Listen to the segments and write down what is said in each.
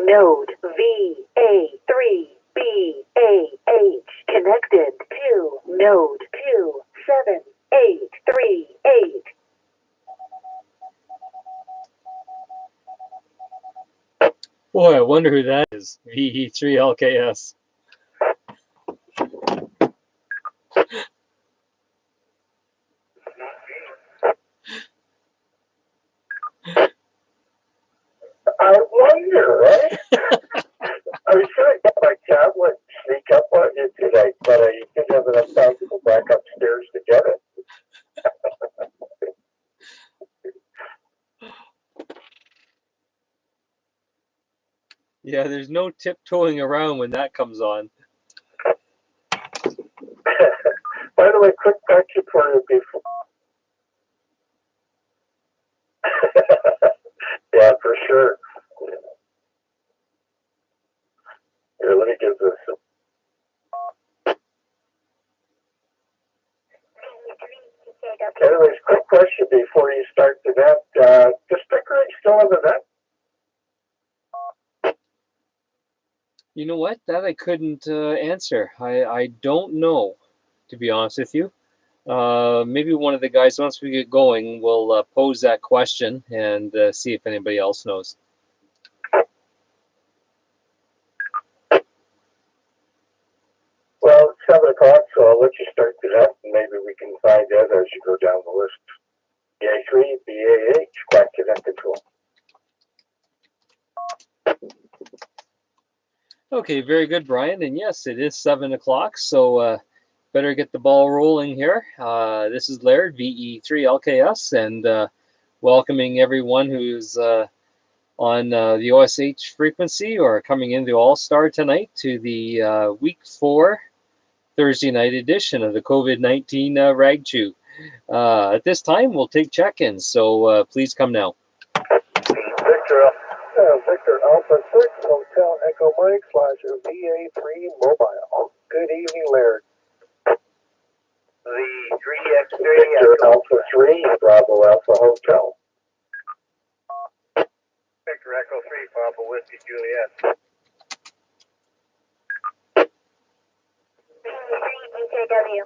Node VA3BAH connected to node 27838. Boy, I wonder who that is. VE3LKS. I wonder, right? I was trying to get my tablet and sneak up on you today, but I didn't have enough time to go back upstairs to get it. Yeah, there's no tiptoeing around when that comes on. By the way, quick question for you before. Yeah, for sure. Here, let me give this. Anyways, quick question before you start the net. Does Pickering still have a net? You know what? That I couldn't answer. I don't know, to be honest with you. Maybe one of the guys, once we get going, will pose that question and see if anybody else knows. Well, it's 7 o'clock, so I'll let you start the net, and maybe we can find out as you go down the list. BA3, BAH, quack connect control. Okay, very good, Brian. And yes, it is 7 o'clock, so better get the ball rolling here. This is Laird, VE3LKS, and welcoming everyone who's on the OSH frequency or coming into All-Star tonight to the Week 4 Thursday night edition of the COVID-19 Rag Chew. At this time, we'll take check-ins, so please come now. Victor Alpha 6 Hotel Echo Mike / VA3 Mobile. Good evening, Laird. The 3X3 Victor Alpha 3 Bravo Alpha Hotel. Victor Echo 3 Papa Whiskey Juliet. BKW.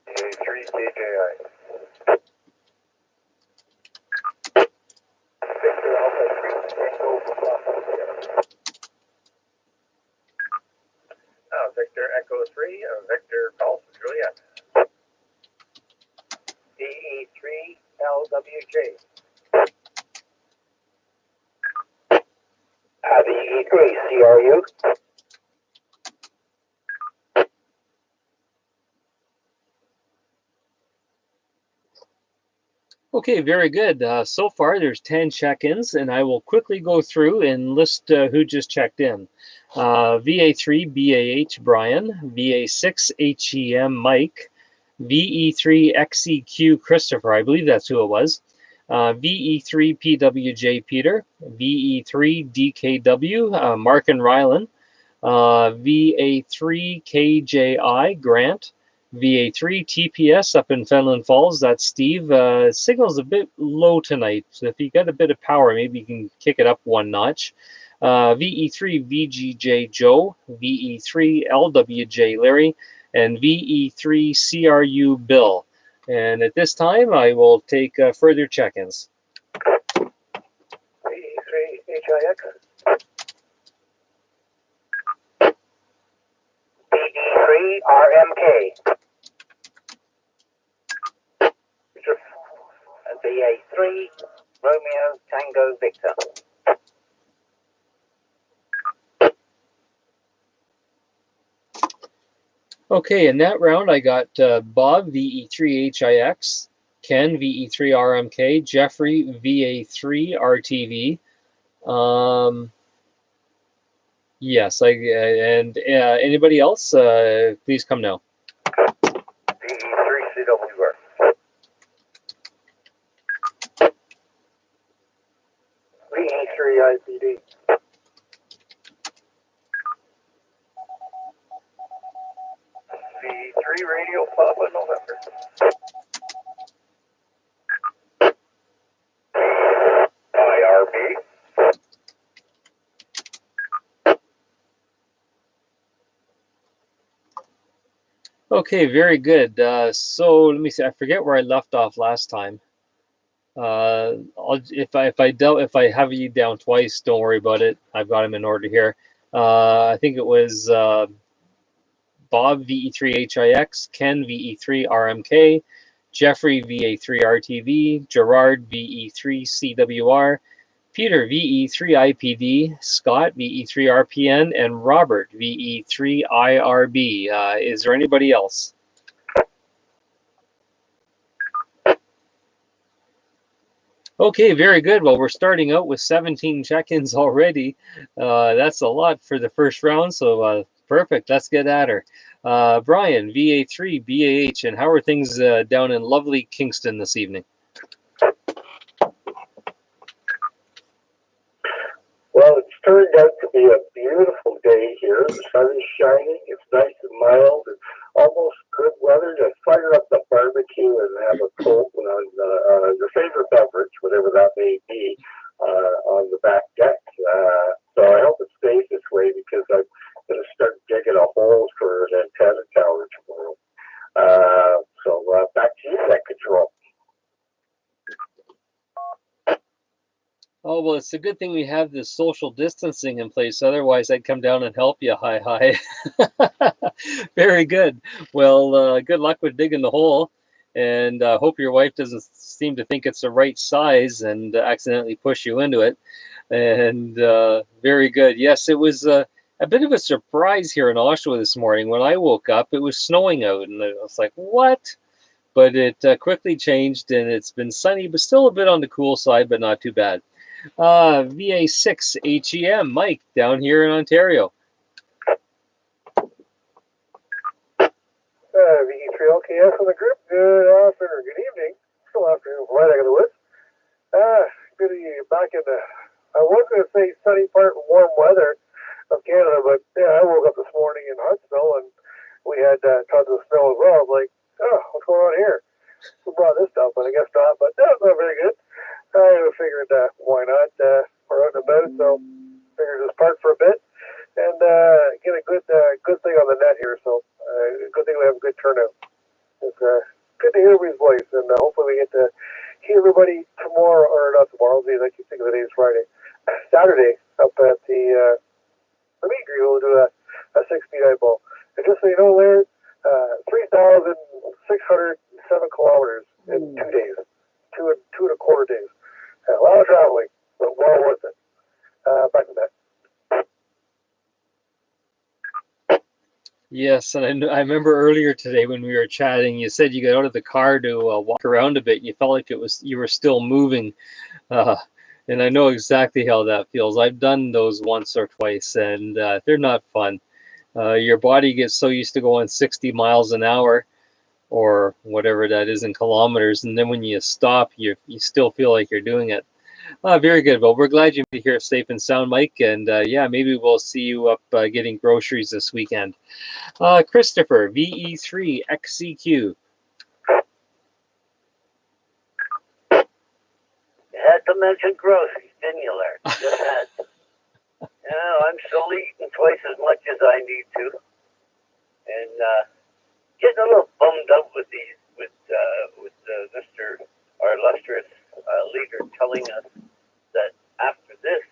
VA3 KJI. Victor Alpha 3 Echo Papa. Victor Echo 3 Victor Golf Juliet. DE3 LWJ. DE3 CRU. Okay, very good. So far, there's 10 check-ins, and I will quickly go through and list who just checked in. VA3 BAH Brian, VA6 HEM Mike, VE3 XEQ Christopher, I believe that's who it was, VE3 PWJ Peter, VE3 DKW Mark and Rylan, VA3 KJI Grant, VA3 TPS up in Fenland Falls, that's Steve. Signal's a bit low tonight, so if you got a bit of power, maybe you can kick it up one notch. VE3 VGJ Joe, VE3 LWJ Larry, and VE3 CRU Bill. And at this time, I will take further check-ins. VE3 HIX. BD3 RMK. VA3 Romeo Tango Victor. Okay, in that round, I got Bob, VE3HIX, Ken, VE3RMK, Jeffrey, VA3RTV. Yes, and anybody else, please come now. VE3 CWR. VE3 IPD. VE3 Radio Papa November. IR Okay, very good. So let me see. I forget where I left off last time. If I have you down twice, don't worry about it. I've got them in order here. I think it was Bob VE3HIX, Ken VE3RMK, Jeffrey VA3RTV, Gerard VE3CWR, Peter VE3IPD, Scott VE3RPN, and Robert VE3IRB. Is there anybody else? Okay, very good. Well, we're starting out with 17 check-ins already. That's a lot for the first round, so perfect. Let's get at her. Brian, VA3, BAH, and how are things down in lovely Kingston this evening? Well, it's turned out to be a beautiful day here. The sun is shining. It's nice and mild. It's almost good weather to fire up the barbecue and have a cold one on your favorite beverage, whatever that may be, on the back deck. So I hope it stays this way because I'm going to start digging a hole for an antenna tower tomorrow. So back to you, that control. Oh, well, it's a good thing we have this social distancing in place. Otherwise, I'd come down and help you. Hi, hi. Very good. Well, good luck with digging the hole. And hope your wife doesn't seem to think it's the right size and accidentally push you into it. And very good. Yes, it was a bit of a surprise here in Oshawa this morning. When I woke up, it was snowing out. And I was like, what? But it quickly changed, and it's been sunny, but still a bit on the cool side, but not too bad. VA6 HEM, Mike, down here in Ontario. VE3LKS on the group. Good afternoon, good evening. Still afternoon, right out of the woods. Good to be back in the, I was going to say sunny part, warm weather of Canada, but yeah, I woke up this morning in Huntsville and we had tons of snow as well. I was like, oh, what's going on here? Who brought this stuff? But I guess not, but that's not very good. I figured, why not? We're out and about, so figured just park for a bit and get a good thing on the net here. So good thing we have a good turnout. It's good to hear everybody's voice, and hopefully we get to hear everybody tomorrow, or not tomorrow, because I keep thinking the day is Friday. Saturday up at the meet and greet, we'll do a 6-speed eyeball. And just so you know, Larry, 3,607 kilometers in 2 days, two and a quarter days. A lot of traveling, but well worth it. Back to that. Yes, and I remember earlier today when we were chatting, you said you got out of the car to walk around a bit, and you felt like you were still moving. And I know exactly how that feels. I've done those once or twice, and they're not fun. Your body gets so used to going 60 miles an hour, or whatever that is in kilometers, and then when you stop, you still feel like you're doing it. Very good. Well, we're glad you're here safe and sound, Mike. And yeah, maybe we'll see you up getting groceries this weekend. Christopher, VE3XCQ. You had to mention groceries, didn't you, Larry? Just had to. I'm still eating twice as much as I need to. And getting a little bummed out with Mr. our illustrious leader telling us that after this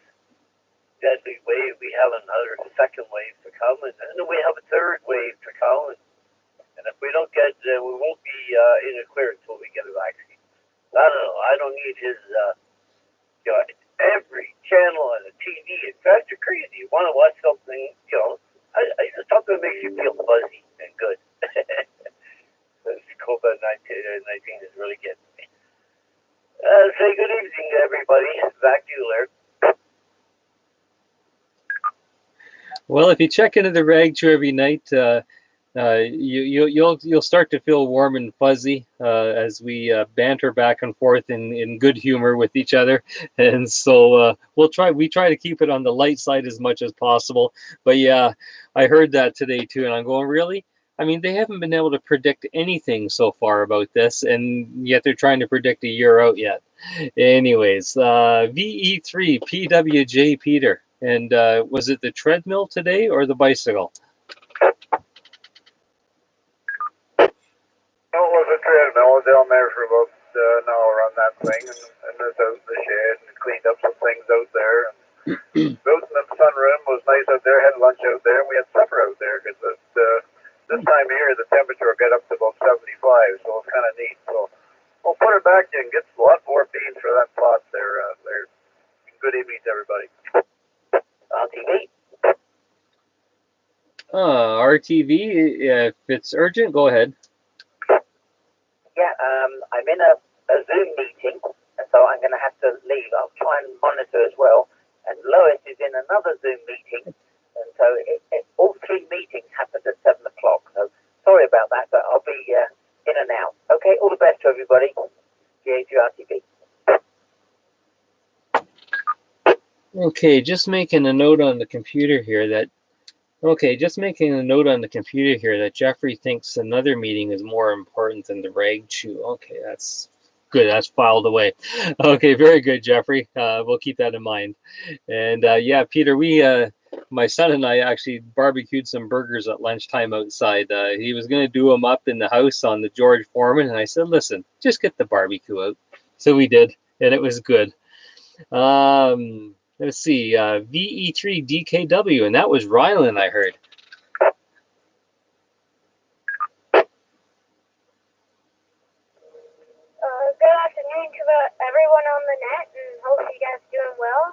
deadly wave, we have another second wave to come, and then we have a third wave to come. And if we don't get, we won't be in a clear until we get a vaccine. I don't know. I don't need his, every channel on the TV. It drives you crazy. You want to watch something, I just something that makes you feel fuzzy and good. This COVID-19 is really getting me. Say good evening to everybody. Back to you, Larry. Well, if you check into the rag chew every night, you'll start to feel warm and fuzzy as we banter back and forth in good humor with each other. And so we try to keep it on the light side as much as possible. But yeah, I heard that today too, and I'm going, really? I mean, they haven't been able to predict anything so far about this, and yet they're trying to predict a year out yet. Anyways, VE3 PWJ Peter. And was it the treadmill today or the bicycle? was down there for about an hour on that thing, and was out in the shed and cleaned up some things out there. And out in the sunroom was nice out there. Had lunch out there, and we had supper out there because this time of year the temperature will get up to about 75, so it's kind of neat. So we'll put it back and get a lot more beans for that pot there. Good evening to everybody. On TV. RTV, if it's urgent, go ahead. Yeah, I'm in a Zoom meeting, and so I'm going to have to leave. I'll try and monitor as well. And Lois is in another Zoom meeting, and so all three meetings happened at 7 o'clock. So sorry about that, but I'll be in and out. Okay, all the best to everybody. GHRTV. Okay, just making a note on the computer here that Jeffrey thinks another meeting is more important than the rag chew. Okay, that's good. That's filed away. Okay, very good, Jeffrey. We'll keep that in mind. And yeah, Peter, my son and I actually barbecued some burgers at lunchtime outside. He was going to do them up in the house on the George Foreman, and I said, listen, just get the barbecue out. So we did, and it was good. Let's see, VE3DKW, and that was Rylan, I heard. Good afternoon to everyone on the net, and hope you guys are doing well.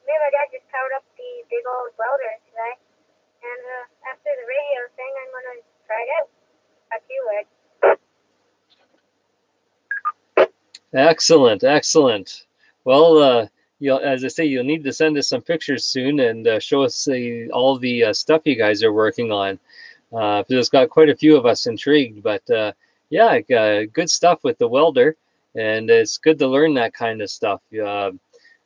Me and my dad just powered up the big old welder today, and after the radio thing, I'm going to try it out. Back to you, Ed. Excellent, excellent. Well, as I say, you'll need to send us some pictures soon and show us all the stuff you guys are working on. Because it's got quite a few of us intrigued, but yeah, good stuff with the welder, and it's good to learn that kind of stuff.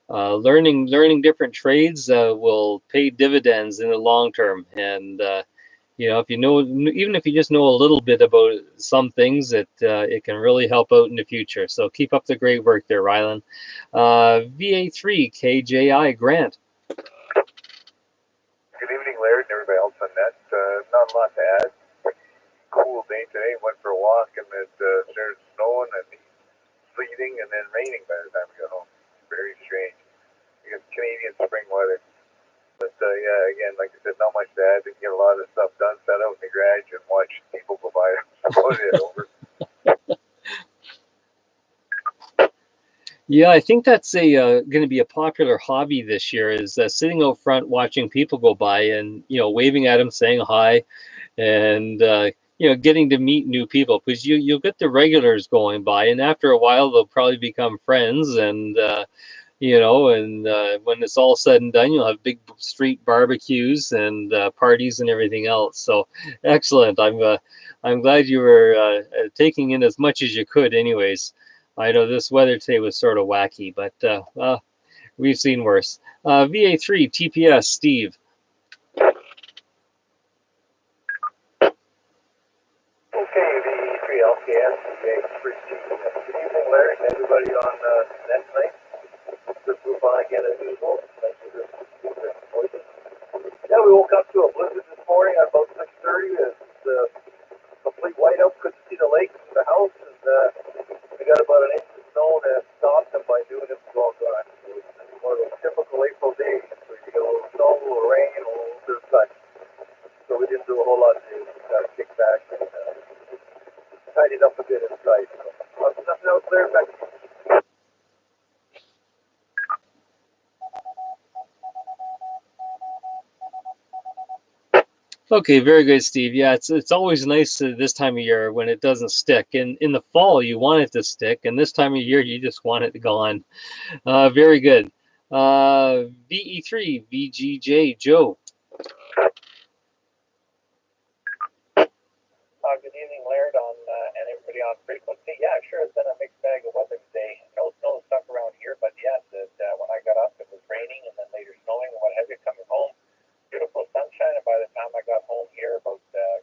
Learning different trades will pay dividends in the long term, and if you know, even if you just know a little bit about some things, it can really help out in the future. So keep up the great work there, Rylan. VA3 KJI Grant. Good evening, Larry, and everybody else on net. Not a lot to add. Cool day today. Went for a walk, and it started snowing and sleeting, and then raining by the time we got home. Very strange. We got Canadian spring weather. But yeah, again, like I said, not much to add. Didn't get a lot of stuff done. Sat out in the garage and watched people go by. About it over. Yeah, I think that's going to be a popular hobby this year. Is sitting out front watching people go by and waving at them, saying hi, and getting to meet new people, because you'll get the regulars going by, and after a while they'll probably become friends, and when it's all said and done, you'll have big street barbecues and parties and everything else. So excellent. I'm glad you were taking in as much as you could. Anyways, I know this weather today was sort of wacky, but we've seen worse. VA3 TPS Steve. Okay, the 3 LKS, good evening, Larry, and everybody on net tonight. Just move on again as usual. Thanks for this voices. Yeah, we woke up to a blizzard this morning at about 6:30. It's complete whiteout. Couldn't see the lake from the house, and we got about an inch of snow that stopped them by doing it. It was all gone. So it's one of those typical April days. So you get a little snow, a little rain, a little bit of sun. So we didn't do a whole lot to do. We got to kick back and tidied up a bit inside. So nothing else there. Back to you. Okay, very good, Steve. Yeah, it's always nice this time of year when it doesn't stick. In the fall, you want it to stick, and this time of year, you just want it gone. Very good. VE3 VGJ Joe. Good evening, Laird, and everybody on frequency. Yeah, sure, it's been a mixed bag of weather today. No snow stuck around here, but yes, when I got up, it was raining and then later snowing and what have you. Coming home, beautiful sunshine, and by the time I got home here, about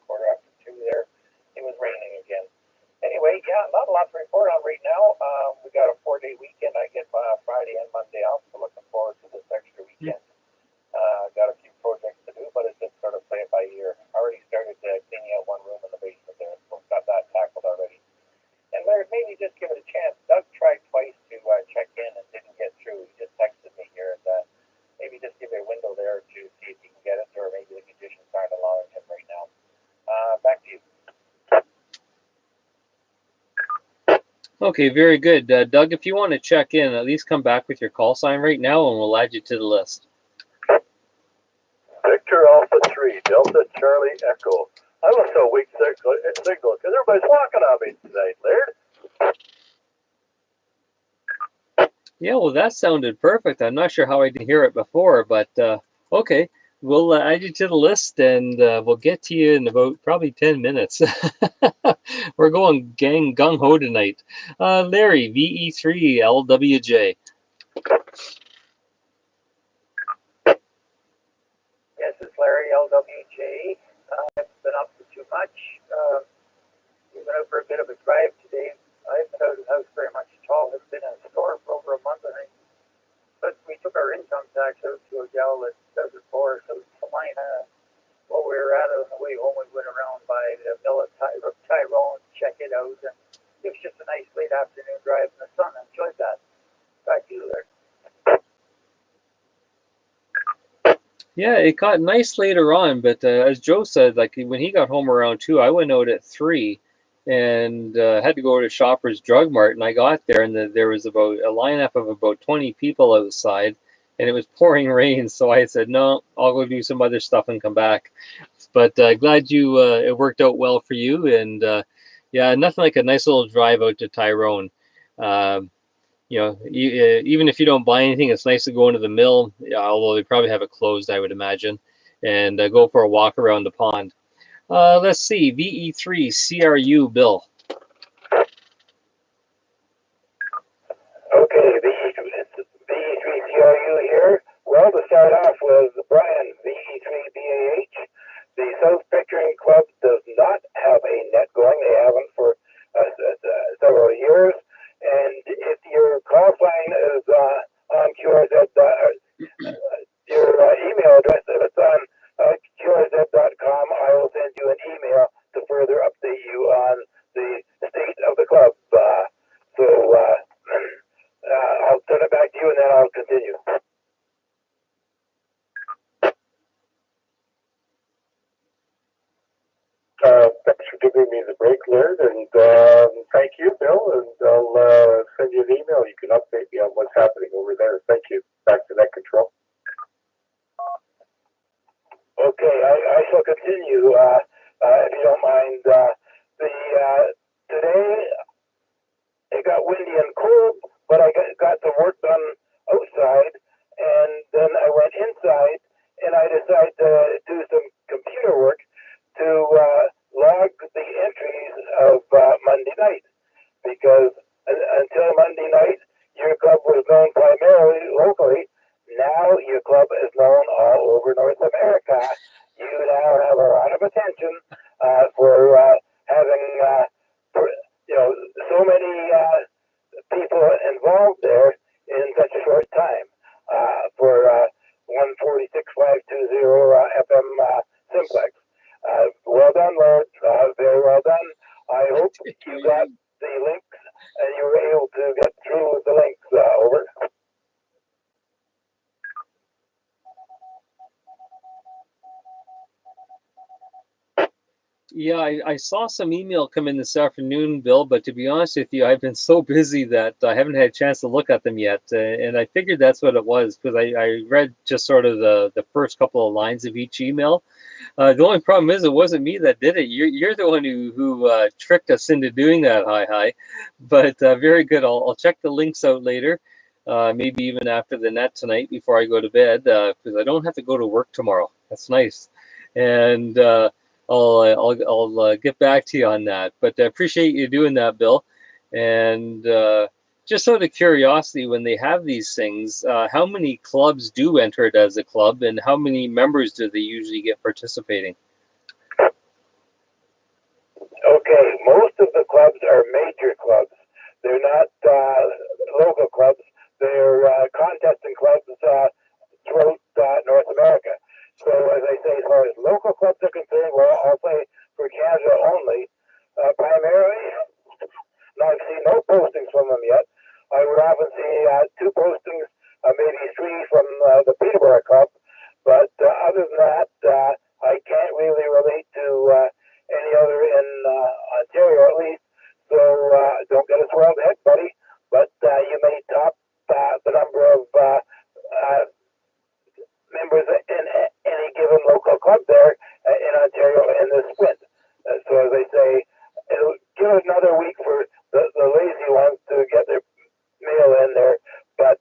quarter after 2 there, it was raining again. Anyway, yeah, not a lot to report on right now. We got a 4-day weekend. I get Friday and Monday off, so looking forward to this extra weekend. Got a few projects to do, but it's just sort of play it by ear. I already started cleaning out one room in the basement there, so got that tackled already. And Okay, very good. Doug, if you want to check in, at least come back with your call sign right now and we'll add you to the list. Victor Alpha 3, Delta Charlie Echo. I was so weak signal because everybody's walking on me tonight, Laird. Yeah, well, that sounded perfect. I'm not sure how I didn't hear it before, but okay. We'll add you to the list and we'll get to you in about probably 10 minutes. We're going gung ho tonight. Larry, VE3 LWJ. Yes, it's Larry, LWJ. I haven't been up for too much. We went out for a bit of a drive today. I haven't been out of the house very much at all. I've been in a store for over a month, I think. But we took our income tax out to a gal that does it for us out in Salina. While we were at it on the way home, we went around by the Villa Tyrone, check it out. And it was just a nice late afternoon drive in the sun. I enjoyed that. Back to you there. Yeah, it got nice later on, but as Joe said, like when he got home around 2, I went out at 3 and had to go to Shoppers Drug Mart, and I got there and there was about a lineup of about 20 people outside, and it was pouring rain, so I said, no, I'll go do some other stuff and come back. But glad you it worked out well for you, and yeah, nothing like a nice little drive out to Tyrone. Um, even if you don't buy anything, it's nice to go into the mill, although they probably have it closed, I would imagine, and go for a walk around the pond. Let's see, VE3 CRU, Bill. Okay, VE3CRU here. Well, to start off with Brian, VE3BAH. The South Picturing Club does not have a net going. They haven't for several years. And if your call sign is on QRZ, your email address, if it's on QRZ.com, I will send you an email to further update you on the state of the club. I'll turn it back to you and then I'll continue. Thanks for giving me the break, Laird, and thank you, Bill, and I'll send you an email. You can update me on what's happening over there. Thank you. Back to net control. Okay, I shall continue, if you don't mind. Today it got windy and cold, but I got some work done outside, and then I went inside, and I decided to do some computer work to log the entries of Monday night, because until Monday night, your club was known primarily locally. Now your club is known all over North America. You now have a lot of attention for having so many people involved there in such a short time for 146.520 FM simplex. Well done, Lord. Very well done. I hope you got the links and you were able to get through the links. Over. Yeah, I saw some email come in this afternoon, Bill, but to be honest with you, I've been so busy that I haven't had a chance to look at them yet. And I figured that's what it was because I read just sort of the first couple of lines of each email. The only problem is it wasn't me that did it. You're the one who tricked us into doing that, hi. But very good. I'll check the links out later, maybe even after the net tonight before I go to bed, because I don't have to go to work tomorrow. That's nice. And I'll get back to you on that. But I appreciate you doing that, Bill. And just out of curiosity, when they have these things, how many clubs do enter it as a club, and how many members do they usually get participating? Okay, most of the clubs are major clubs. They're not local clubs. They're contesting clubs throughout North America. So, as I say, as far as local clubs are concerned, well, I'll say for Canada only, primarily, now I've seen no postings from them yet. I would often see 2 postings, maybe 3 from the Peterborough Club, but other than that, I can't really relate to any other in Ontario, at least. So don't get us riled ahead. in this wind. So as they say, it'll give it another week for the lazy ones to get their mail in there. But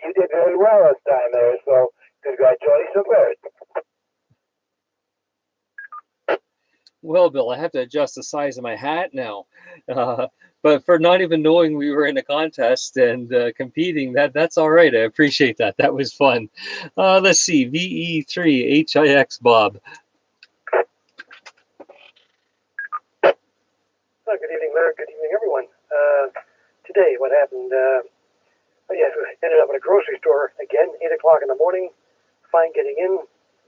you did very well this time there, so congratulations, Larry. Well, Bill, I have to adjust the size of my hat now. But for not even knowing we were in a contest and competing, that's all right. I appreciate that. That was fun. Let's see, VE3HIX Bob. Good evening, Larry. Good evening, everyone. Today, what happened? Yes, we ended up at a grocery store again, 8 o'clock in the morning. Fine getting in.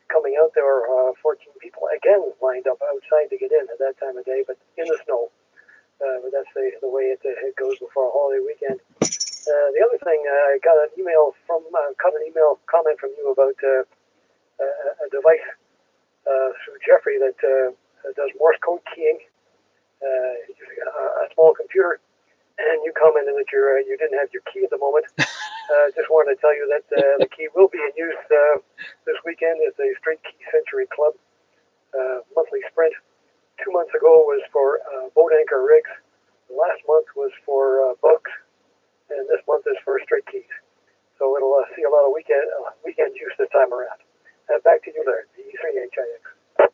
Coming out, there were 14 people again lined up outside to get in at that time of day, but in the snow. But that's the way it goes before a holiday weekend. The other thing, I got an email comment from you about a device through Jeffrey that does Morse code keying using a small computer. And you commented that you didn't have your key at the moment. Just wanted to tell you that the key will be in use this weekend at the Straight Key Century Club monthly sprint. 2 months ago was for boat anchor rigs. Last month was for bugs, and this month is for straight keys. So it'll see a lot of weekend use this time around. Back to you, Larry. VE3HIX.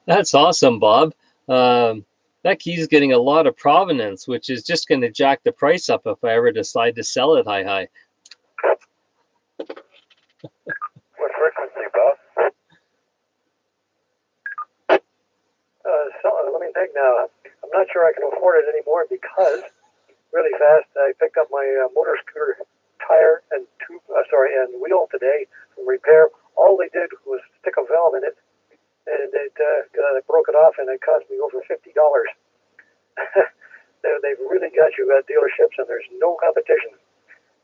That's awesome, Bob. That key's getting a lot of provenance, which is just going to jack the price up if I ever decide to sell it high. What frequency, Bob? Let me think now. I'm not sure I can afford it anymore because, really fast, I picked up my motor scooter tire and wheel today from repair. All they did was stick a valve in it, and it broke it off, and it cost me over $50. They've really got you at dealerships, and there's no competition.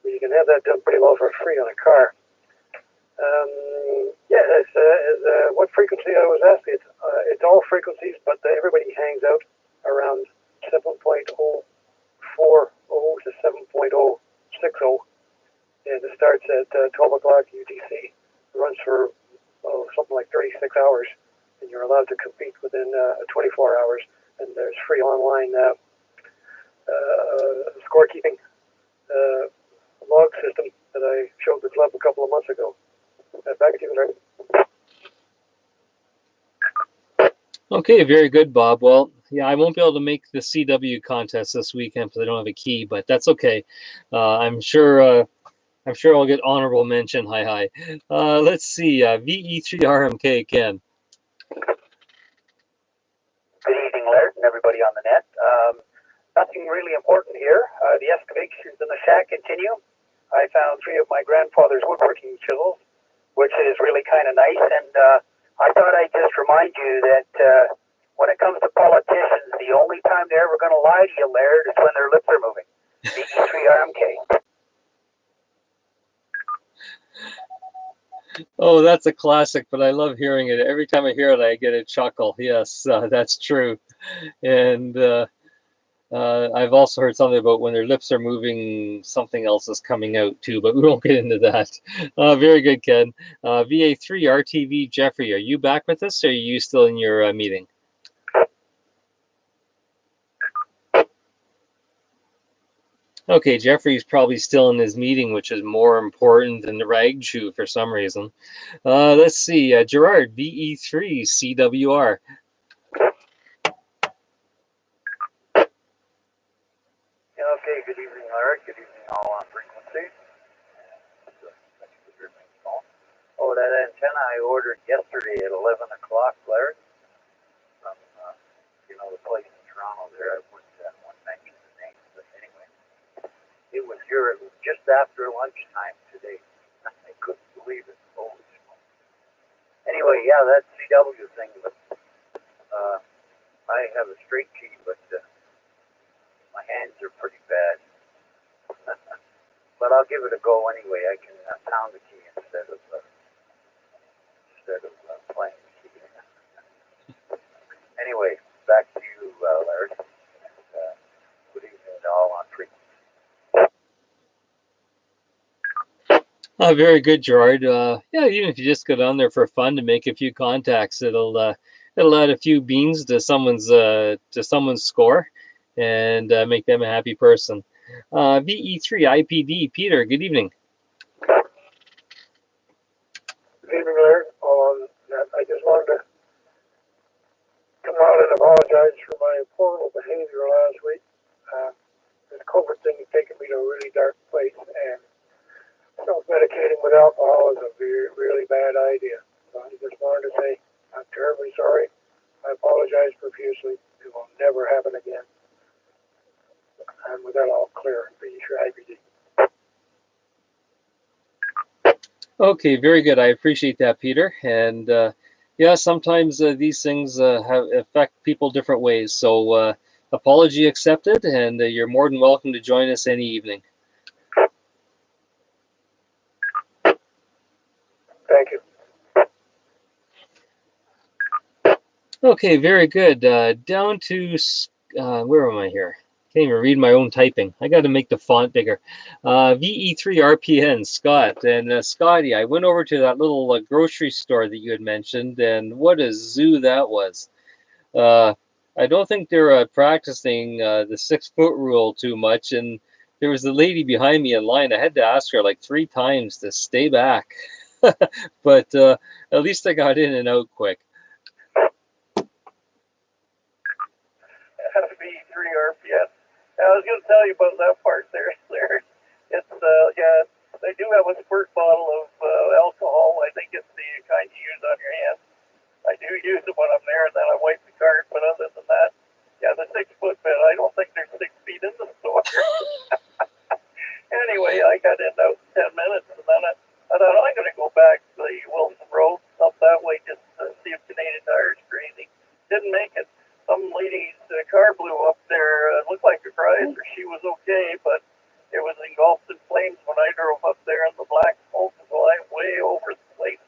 You can have that done pretty well for free on a car. What frequency I was asking? It's all frequencies, but everybody hangs out around 7.040 to 7.060, and it starts at 12 o'clock UTC. It runs for something like 36 hours, and you're allowed to compete within 24 hours. And there's free online scorekeeping log system that I showed the club a couple of months ago. Back to you, Larry. Okay, very good, Bob. Well, yeah, I won't be able to make the CW contest this weekend because I don't have a key, but that's okay. I'm sure I'll get honorable mention. Hi. Let's see. VE3RMK Ken. Good evening, Laird, and everybody on the net. Nothing really important here. The excavations in the shack continue. I found 3 of my grandfather's woodworking chisels, which is really kind of nice. And I thought I'd just remind you that when it comes to politicians, the only time they're ever going to lie to you, Laird, is when their lips are moving. VE3RMK. Oh, that's a classic, but I love hearing it. Every time I hear it, I get a chuckle. Yes, that's true. And I've also heard something about when their lips are moving, something else is coming out too, but we won't get into that. Very good, Ken. VA3 RTV Jeffrey, are you back with us, or are you still in your meeting? Okay, Jeffrey's probably still in his meeting, which is more important than the rag chew for some reason. Let's see, Gerard, VE3 CWR. Okay, good evening, Larry. Good evening, all on frequency. Oh, that antenna I ordered yesterday at 11 o'clock, Larry, from, the place in Toronto there. I won't mention the name, but anyway. It was just after lunchtime today. I couldn't believe it. Holy smoke. Anyway, yeah, that CW thing, but I have a straight key, but my hands are pretty bad. But I'll give it a go anyway. I can pound the key instead of playing the key. Anyway, back to you, Larry. And, good evening to all on frequency. Very good, Gerard. Yeah, even if you just go down there for fun to make a few contacts, it'll add a few beans to someone's score, and make them a happy person. VE3 IPD, Peter. Good evening. Good evening, Larry. I just wanted to come out and apologize for my poor little behavior last week. This COVID thing has taken me to a really dark place, and self-medicating with alcohol is a really bad idea. So I just wanted to say I'm terribly sorry. I apologize profusely. It will never happen again. And with that all clear, be sure IBD. Okay, very good. I appreciate that, Peter. And yeah, sometimes these things affect people different ways. So apology accepted, and you're more than welcome to join us any evening. Thank you. Okay, very good. Down to where am I here? Can't even read my own typing. I got to make the font bigger. VE3 RPN, Scott. And Scotty, I went over to that little grocery store that you had mentioned, and what a zoo that was. I don't think they're practicing the 6-foot rule too much, and there was a lady behind me in line. I had to ask her like 3 times to stay back. But at least I got in and out quick. V3 RPS. I was going to tell you about that part there. It's yeah, they do have a squirt bottle of alcohol. I think it's the kind you use on your hands. I do use it when I'm there, and then I wipe the cart. But other than that, yeah, the 6-foot bit. I don't think there's 6 feet in the store. Anyway, I got in about 10 minutes, and then I thought I'm going to go back to the Wilson Road up that way just to see if Canadian Tire is crazy. Didn't make it. Some lady's car blew up there. It looked like a Chrysler. She was okay, but it was engulfed in flames when I drove up there, and the black smoke was flying way over the place.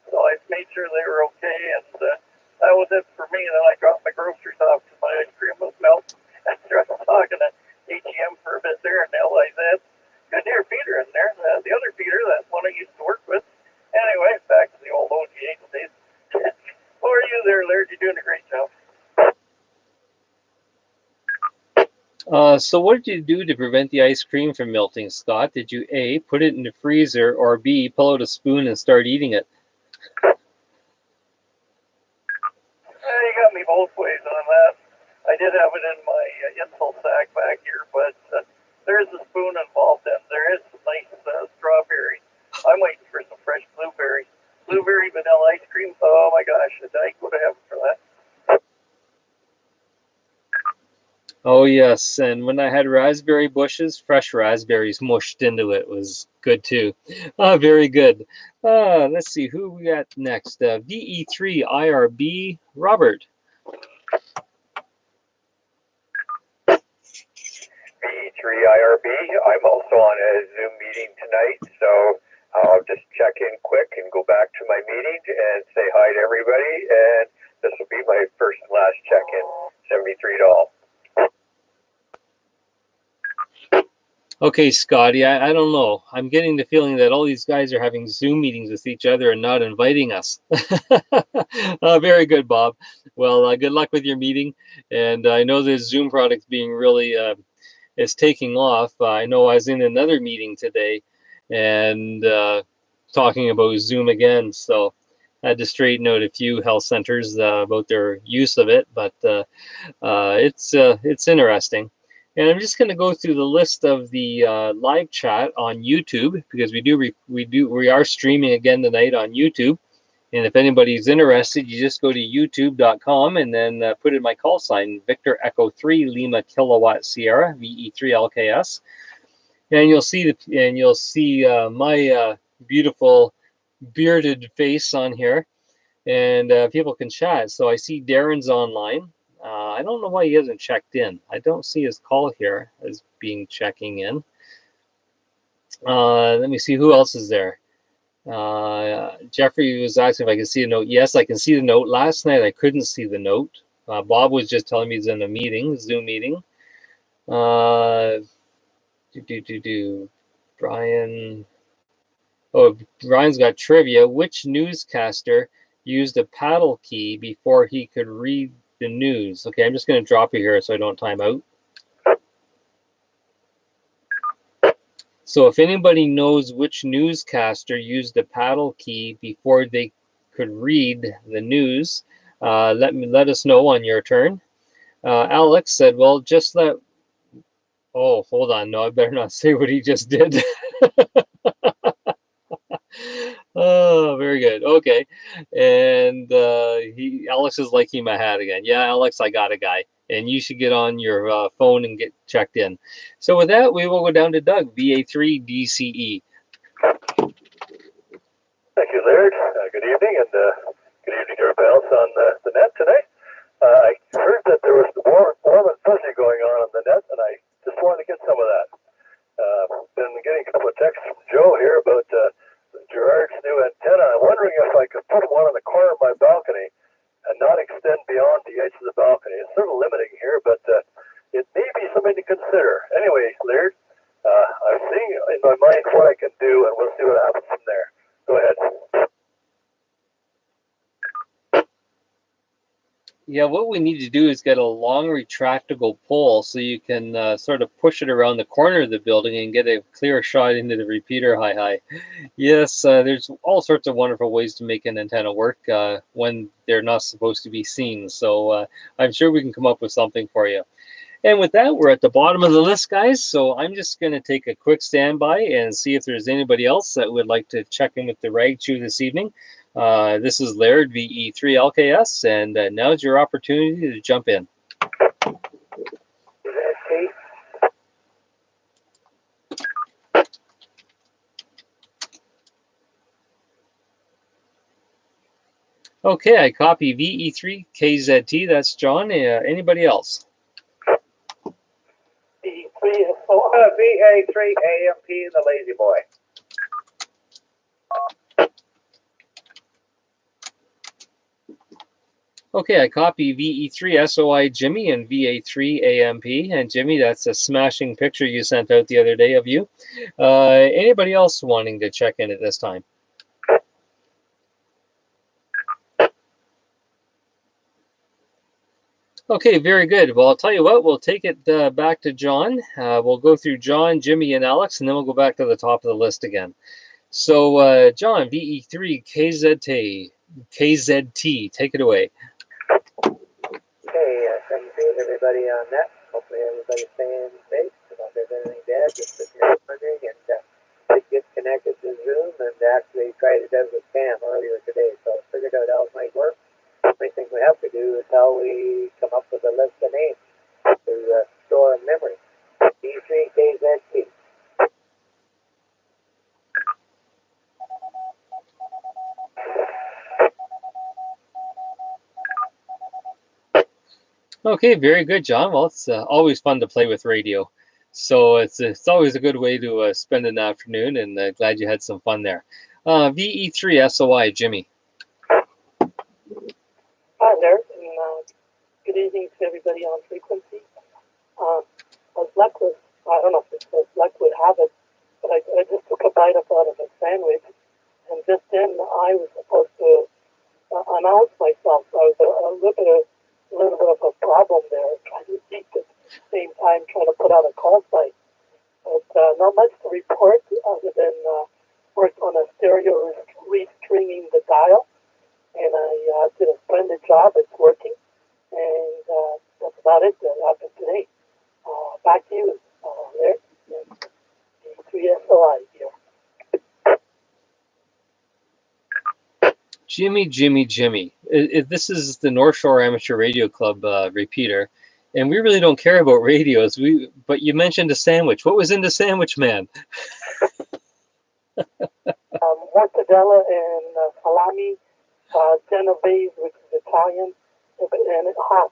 So I made sure they were okay, and that was it for me. And then I dropped my groceries off because my ice cream was melting. I started talking to ATM for a bit there, and LIZ. Good to hear Peter in there. The other Peter, that one I used to work with. Anyway, back to the old OGA days. How are you there, Laird? You're doing a great job. So what did you do to prevent the ice cream from melting, Scott? Did you A, put it in the freezer, or B, pull out a spoon and start eating it? You got me both ways on that. I did have it in my insult sack back here, but there is a spoon involved, and there is some nice strawberry. I'm waiting for some fresh blueberry. Blueberry vanilla ice cream. Oh my gosh, I go to heaven for that. Oh yes, and when I had raspberry bushes, fresh raspberries mushed into it was good too. Very good. Let's see who we got next. VE3 IRB, Robert. VE3 IRB. I'm also on a Zoom meeting tonight, so I'll just check in quick and go back to my meeting and say hi to everybody. And this will be my first and last check-in. $73. Okay, Scotty, I don't know. I'm getting the feeling that all these guys are having Zoom meetings with each other and not inviting us. Very good, Bob. Well, good luck with your meeting. And I know this Zoom product's being really is taking off. I know I was in another meeting today and talking about Zoom again. So I had to straighten out a few health centers about their use of it, but it's interesting. And I'm just going to go through the list of the live chat on YouTube because we are streaming again tonight on YouTube. And if anybody's interested, you just go to youtube.com and then put in my call sign, Victor Echo 3 Lima Kilowatt Sierra VE3 LKS, and you'll see my beautiful bearded face on here, and people can chat. So I see Darren's online. I don't know why he hasn't checked in. I don't see his call here as being checking in. Let me see who else is there. Jeffrey was asking if I can see a note. Yes, I can see the note. Last night I couldn't see the note. Bob was just telling me he's in a meeting, Zoom meeting. Brian. Oh, Ryan's got trivia. Which newscaster used a paddle key before he could read the news? Okay, I'm just going to drop you here so I don't time out. So if anybody knows which newscaster used a paddle key before they could read the news, let us know on your turn. Alex said, well, just let... Oh, hold on. No, I better not say what he just did. Oh, very good. Okay. And Alex is liking my hat again. Yeah, Alex, I got a guy. And you should get on your phone and get checked in. So with that, we will go down to Doug, VA3 DCE. Thank you, Laird. Good evening, and good evening to our pals on the net tonight. I heard that there was warm and fuzzy going on the net, and I just wanted to get some of that. Been getting a couple of texts from Joe here about Gerard's new antenna. I'm wondering if I could put one on the corner of my balcony and not extend beyond the edge of the balcony. It's sort of limiting here, but it may be something to consider. Anyway, Laird, I'm seeing in my mind what I can do, and we'll see what happens from there. Go ahead. Yeah, what we need to do is get a long retractable pole so you can sort of push it around the corner of the building and get a clear shot into the repeater. Hi. Yes, there's all sorts of wonderful ways to make an antenna work when they're not supposed to be seen. So I'm sure we can come up with something for you. And with that, we're at the bottom of the list, guys. So I'm just going to take a quick standby and see if there's anybody else that would like to check in with the Rag Chew this evening. This is Laird, VE3LKS, and now's your opportunity to jump in. Okay, I copy VE3KZT. That's John. Anybody else? VA3AMP, the Lazy Boy. Okay, I copy VE3SOI Jimmy and VA3AMP. And Jimmy, that's a smashing picture you sent out the other day of you. Anybody else wanting to check in at this time? Okay, very good. Well, I'll tell you what, we'll take it back to John. We'll go through John, Jimmy, and Alex, and then we'll go back to the top of the list again. So, John, VE3KZT, take it away. Okay, come to everybody on that. Hopefully everybody's staying safe. If there's anything bad, just sit here wondering and get connected to Zoom and actually tried it out with Cam earlier today. So I figured out how it might work. The only thing we have to do is how we come up with a list of names to store in memory. V3KZT. Okay, very good, John. Well, it's always fun to play with radio. So it's always a good way to spend an afternoon, and glad you had some fun there. VE3SOI, Jimmy. Hi there, and good evening to everybody on frequency. As luck was, I don't know if it's as luck would have it, but I just took a bite out of a sandwich, and just then I was supposed to announce myself. So I was a little bit of a problem there, trying to speak at the same time, trying to put out a call site. But not much to report other than worked on a stereo restringing the dial, and I did a splendid job. It's working, and that's about it that happened today. Back to you, there. V3SOI here. Jimmy. This is the North Shore Amateur Radio Club repeater, and we really don't care about radios. But you mentioned a sandwich. What was in the sandwich, man? Mortadella and salami, Genovese, which is Italian, and it's hot.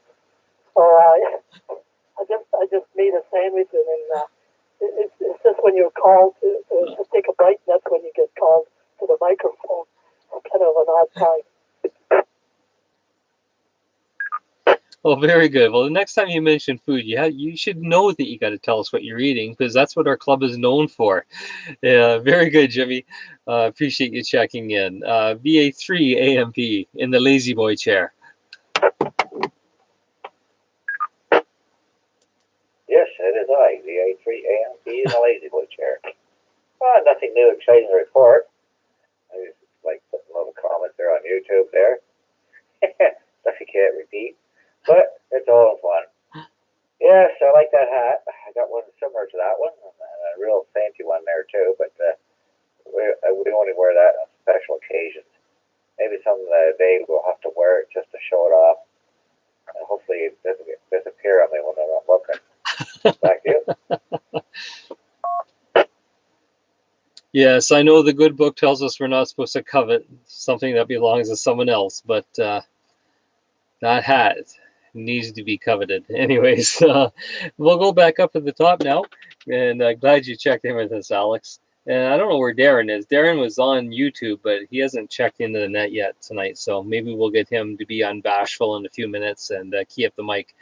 So I just made a sandwich, and then it's just when you're called to take a bite, that's when you get called to the microphone. It's kind of an odd time. Oh, very good. Well, the next time you mention food, you should know that you got to tell us what you're eating because that's what our club is known for. Yeah, very good, Jimmy. Appreciate you checking in. VA3 AMP in the lazy boy chair. Yes, it is I, VA3 AMP in the lazy boy chair. Nothing new, exciting to report. I just like putting a little comment there on YouTube there. Stuff you can't repeat, but it's all in fun. Yes, I like that hat. I got one similar to that one, and a real fancy one there too, but we only wear that on special occasions. Maybe some day we'll have to wear it just to show it off. And hopefully it doesn't disappear on me when I'm not looking. Back to you. Yes, I know the good book tells us we're not supposed to covet something that belongs to someone else, but that hat needs to be coveted. Anyways, we'll go back up to the top now, and glad you checked in with us, Alex. And I don't know where Darren is. Darren was on YouTube, but he hasn't checked into the net yet tonight, so maybe we'll get him to be unbashful in a few minutes and key up the mic.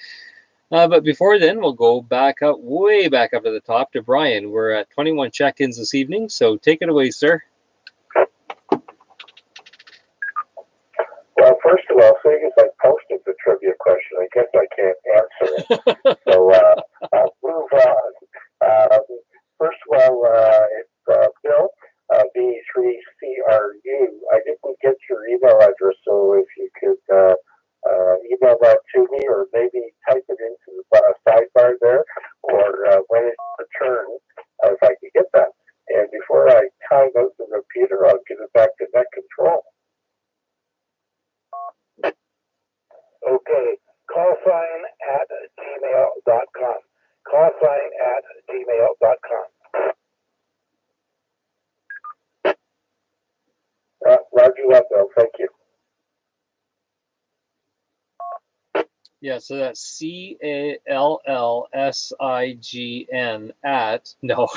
But before then, we'll go back up, way back up to the top to Brian. We're at 21 check-ins this evening, so take it away, sir. Well, first of all, seeing as I posted the trivia question, I guess I can't answer it. So I'll move on. First of all, it's Bill, B3CRU. I didn't get your email address, so if you could email that to me or maybe type it into the sidebar there, or when it's returned, if I could get that. And before I time out the repeater, I'll give it back to net control. Okay, callsign@gmail.com. Callsign@gmail.com. Roger that, Bill. Thank you. Yeah, so that's CALLSIGN at, no.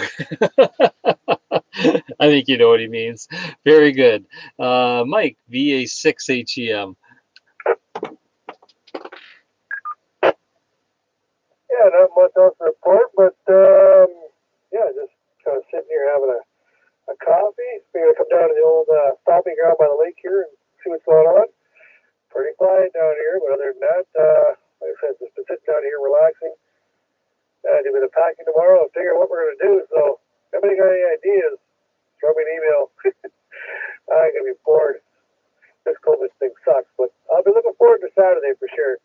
I think you know what he means. Very good. Mike, VA6HEM. Yeah, not much else to report, but yeah, just kind of sitting here having a coffee. We're gonna come down to the old stomping ground by the lake here and see what's going on. Pretty quiet down here, but other than that, like I said, just been sitting down here relaxing. Do a bit of packing tomorrow and figure out what we're gonna do. So, if anybody got any ideas, throw me an email. I'm gonna be bored. This COVID thing sucks, but I'll be looking forward to Saturday for sure.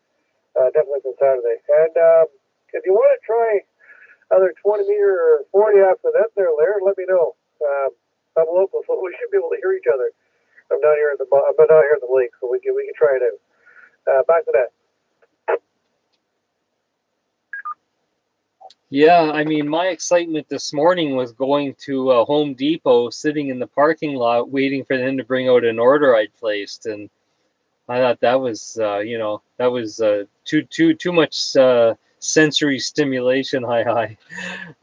Definitely on Saturday. And if you want to try either 20 meter or 40 after that there, Laird, let me know. I'm local, so we should be able to hear each other. I'm down here at the lake, so we can try it out. Back to that. Yeah, I mean, my excitement this morning was going to Home Depot, sitting in the parking lot, waiting for them to bring out an order I'd placed, and I thought that was, that was too much sensory stimulation. Hi.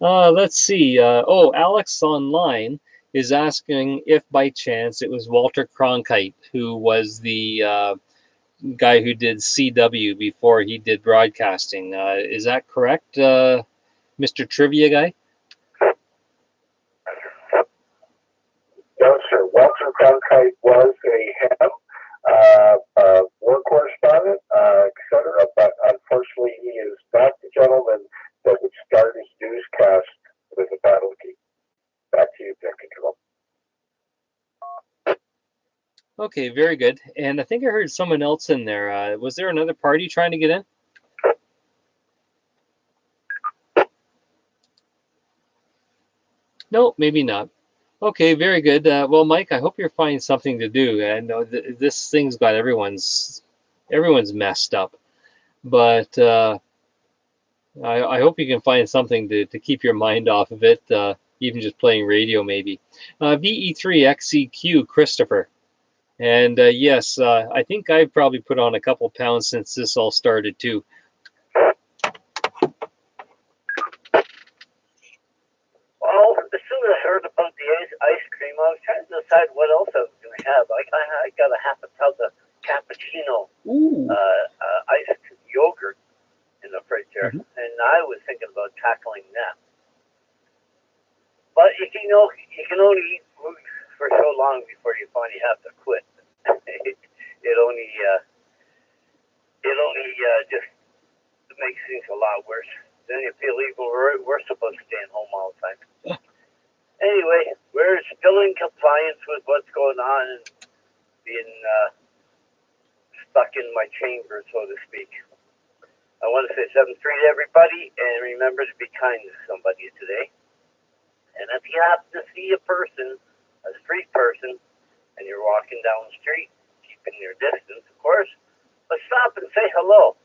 Let's see. Alex online is asking if by chance it was Walter Cronkite who was the guy who did CW before he did broadcasting. Is that correct, Mr. Trivia Guy? No, sir. Walter Cronkite was a ham, war correspondent, etc. But unfortunately, he is not the gentleman that would start his newscast with a battle key. Back to you, Dick Control. Okay, very good. And I think I heard someone else in there. Was there another party trying to get in? No, maybe not. Okay, very good. Well, Mike, I hope you're finding something to do. I know this thing's got everyone's messed up, but I hope you can find something to keep your mind off of it, even just playing radio maybe. VE3XEQ, Christopher. And yes, I think I've probably put on a couple pounds since this all started too. Well, as soon as I heard about the ice cream, I was trying to decide what else I was going to have. I got a half a tub of cappuccino Ooh. ice yogurt I was thinking about tackling that. But you know, you can only eat food for so long before you finally have to quit. it only just makes things a lot worse. Then you feel even worse about staying home all the time. Anyway, we're still in compliance with what's going on and being stuck in my chamber, so to speak. I want to say 7-3 to everybody, and remember to be kind to somebody today. And if you happen to see a person, a street person, and you're walking down the street, keeping your distance, of course, but stop and say hello.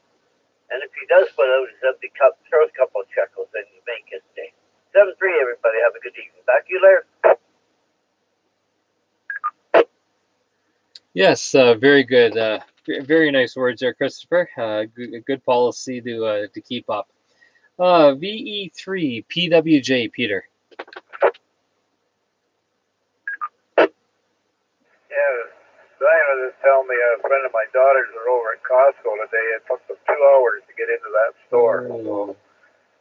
And if he does put out his empty cup, throw a couple of shekels, and you make his day. 7-3, everybody. Have a good evening. Back to you later. Yes, very good. Very nice words there, Christopher. Good policy to keep up. VE3 PWJ, Peter. Yeah, Diana was telling me a friend of my daughter's are over at Costco today. It took them 2 hours to get into that store. So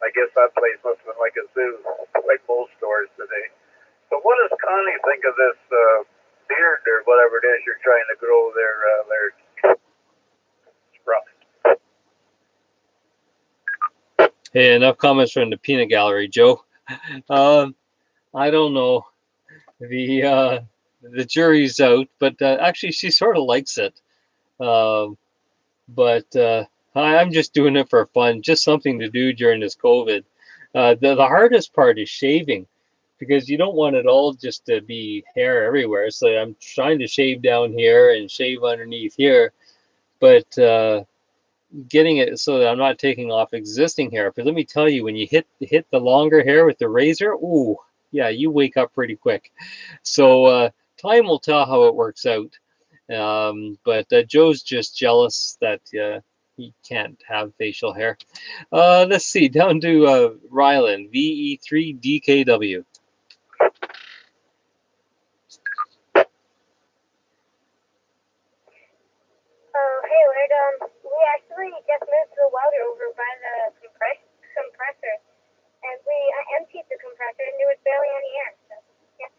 I guess that place must have been like a zoo, like most stores today. So what does Connie think of this beard or whatever it is you're trying to grow their scruff? Hey, enough comments from the peanut gallery, Joe. I don't know. The jury's out, but actually she sort of likes it. But I'm just doing it for fun, just something to do during this COVID. The hardest part is shaving, because you don't want it all just to be hair everywhere. So I'm trying to shave down here and shave underneath here, but getting it so that I'm not taking off existing hair. But let me tell you, when you hit the longer hair with the razor, ooh, yeah, you wake up pretty quick. So time will tell how it works out. But Joe's just jealous that he can't have facial hair. Let's see, down to Rylan, VE3DKW. Hey, Laird, we actually just moved to a welder over by the compressor, and I emptied the compressor, and there was barely any air. So, yeah.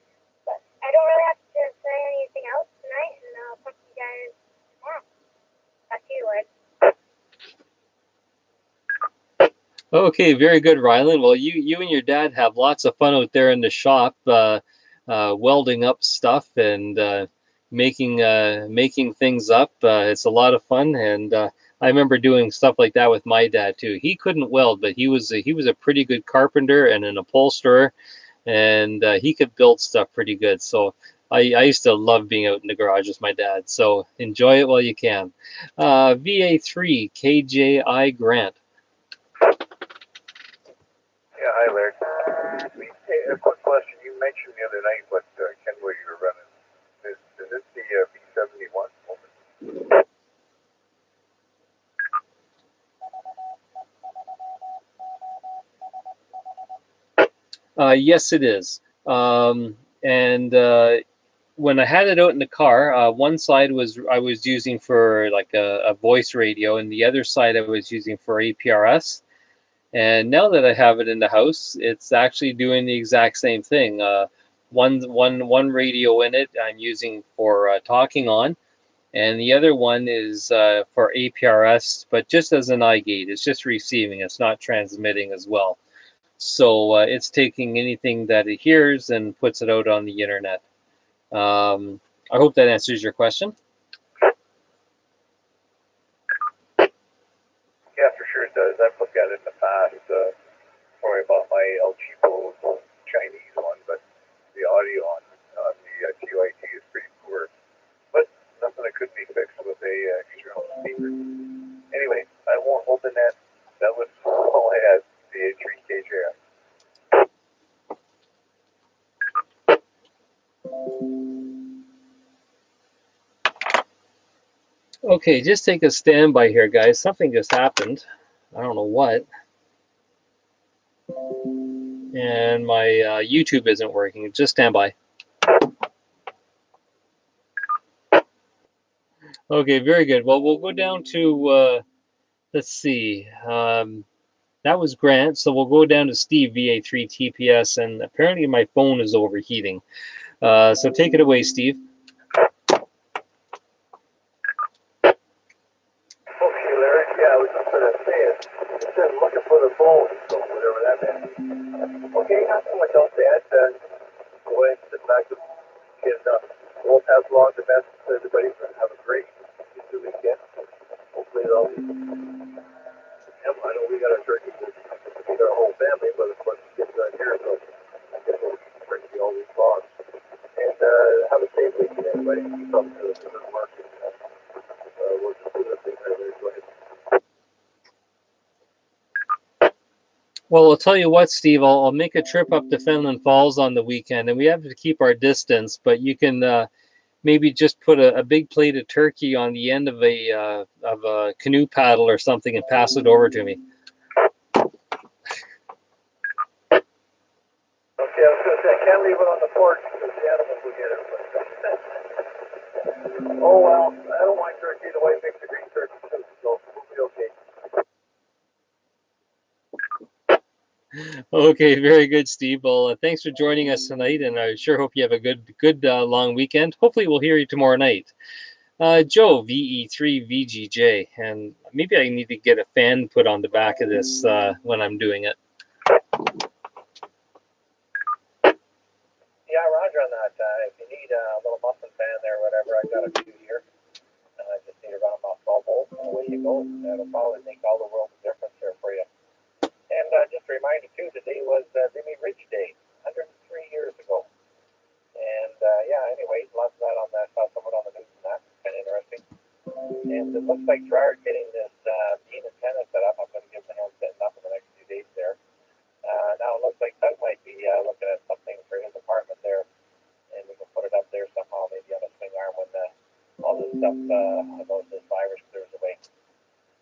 But I don't really have to say anything else tonight, and I'll talk to you guys tomorrow. Back to you, Laird. Okay, very good, Rylan. Well, you and your dad have lots of fun out there in the shop, welding up stuff and making things up. It's a lot of fun, and I remember doing stuff like that with my dad too. He couldn't weld, but he was a pretty good carpenter and an upholsterer, and he could build stuff pretty good. So I used to love being out in the garage with my dad. So enjoy it while you can. VA3 KJI Grant. Yeah, hi, Larry. Hey, a quick question. You mentioned the other night what Kenway you were running. Is this the B71? Yes, it is. And when I had it out in the car, one side I was using for like a voice radio, and the other side I was using for APRS. And now that I have it in the house, it's actually doing the exact same thing. One radio in it I'm using for talking on, and the other one is for APRS, but just as an iGate. It's just receiving. It's not transmitting as well. So it's taking anything that it hears and puts it out on the internet. I hope that answers your question. Yeah, for sure it does. I've looked at it in the past. Sorry about my El Cheapo Chinese one, but the audio on the QIT is pretty poor. But nothing that couldn't be fixed with a external speaker. Anyway, I won't open that. That was all I had. The 3KJF. Okay, just take a standby here, guys. Something just happened. I don't know what. And my YouTube isn't working. Just stand by. Okay, very good. Well, we'll go down to, let's see. that was Grant. So we'll go down to Steve, VA3 TPS, and apparently my phone is overheating. So take it away, Steve. Okay, Larry. Yeah, I was just going to say it. It says looking for the phone, so whatever that meant. Okay, not so much else to add. Go ahead and sit back and get we'll pass along the best to everybody. Have a great Easter weekend. Hopefully they'll be. Yeah, I know we got our turkey to feed our whole family, but of course the kids aren't here, so I guess we'll turkey all week long. And have a safe weekend, everybody. Keep up to the good work. We'll just do the thing right there. Go ahead. Well, I'll tell you what, Steve, I'll make a trip up to Fenland Falls on the weekend, and we have to keep our distance, but you can maybe just put a big plate of turkey on the end of a canoe paddle or something and pass it over to me. Okay, I was going to say, I can't leave it on the porch because the animals will get it. Oh, well, I don't mind turkey. The wife makes a green turkey too, so we'll be okay. Okay, very good, Steve. Well, thanks for joining us tonight, and I sure hope you have a good long weekend. Hopefully, we'll hear you tomorrow night. Joe, VE3VGJ, and maybe I need to get a fan put on the back of this when I'm doing it. Yeah, Roger on that. If you need a little muffin fan there or whatever, I got a few here. Just need to run them off 12 volts, and away you go. That'll probably make all the world of difference here for you. And just a reminder, too, today was Vimy Ridge Day, 103 years ago. And, anyway, lots of that on that, saw someone on the news and that, kind of interesting. And it looks like Gerard getting this team antenna set up. I'm going to give him a hand setting up in the next few days there. Now it looks like Doug might be looking at something for his apartment there, and we can put it up there somehow, maybe on a swing arm when all this stuff about this virus clears away.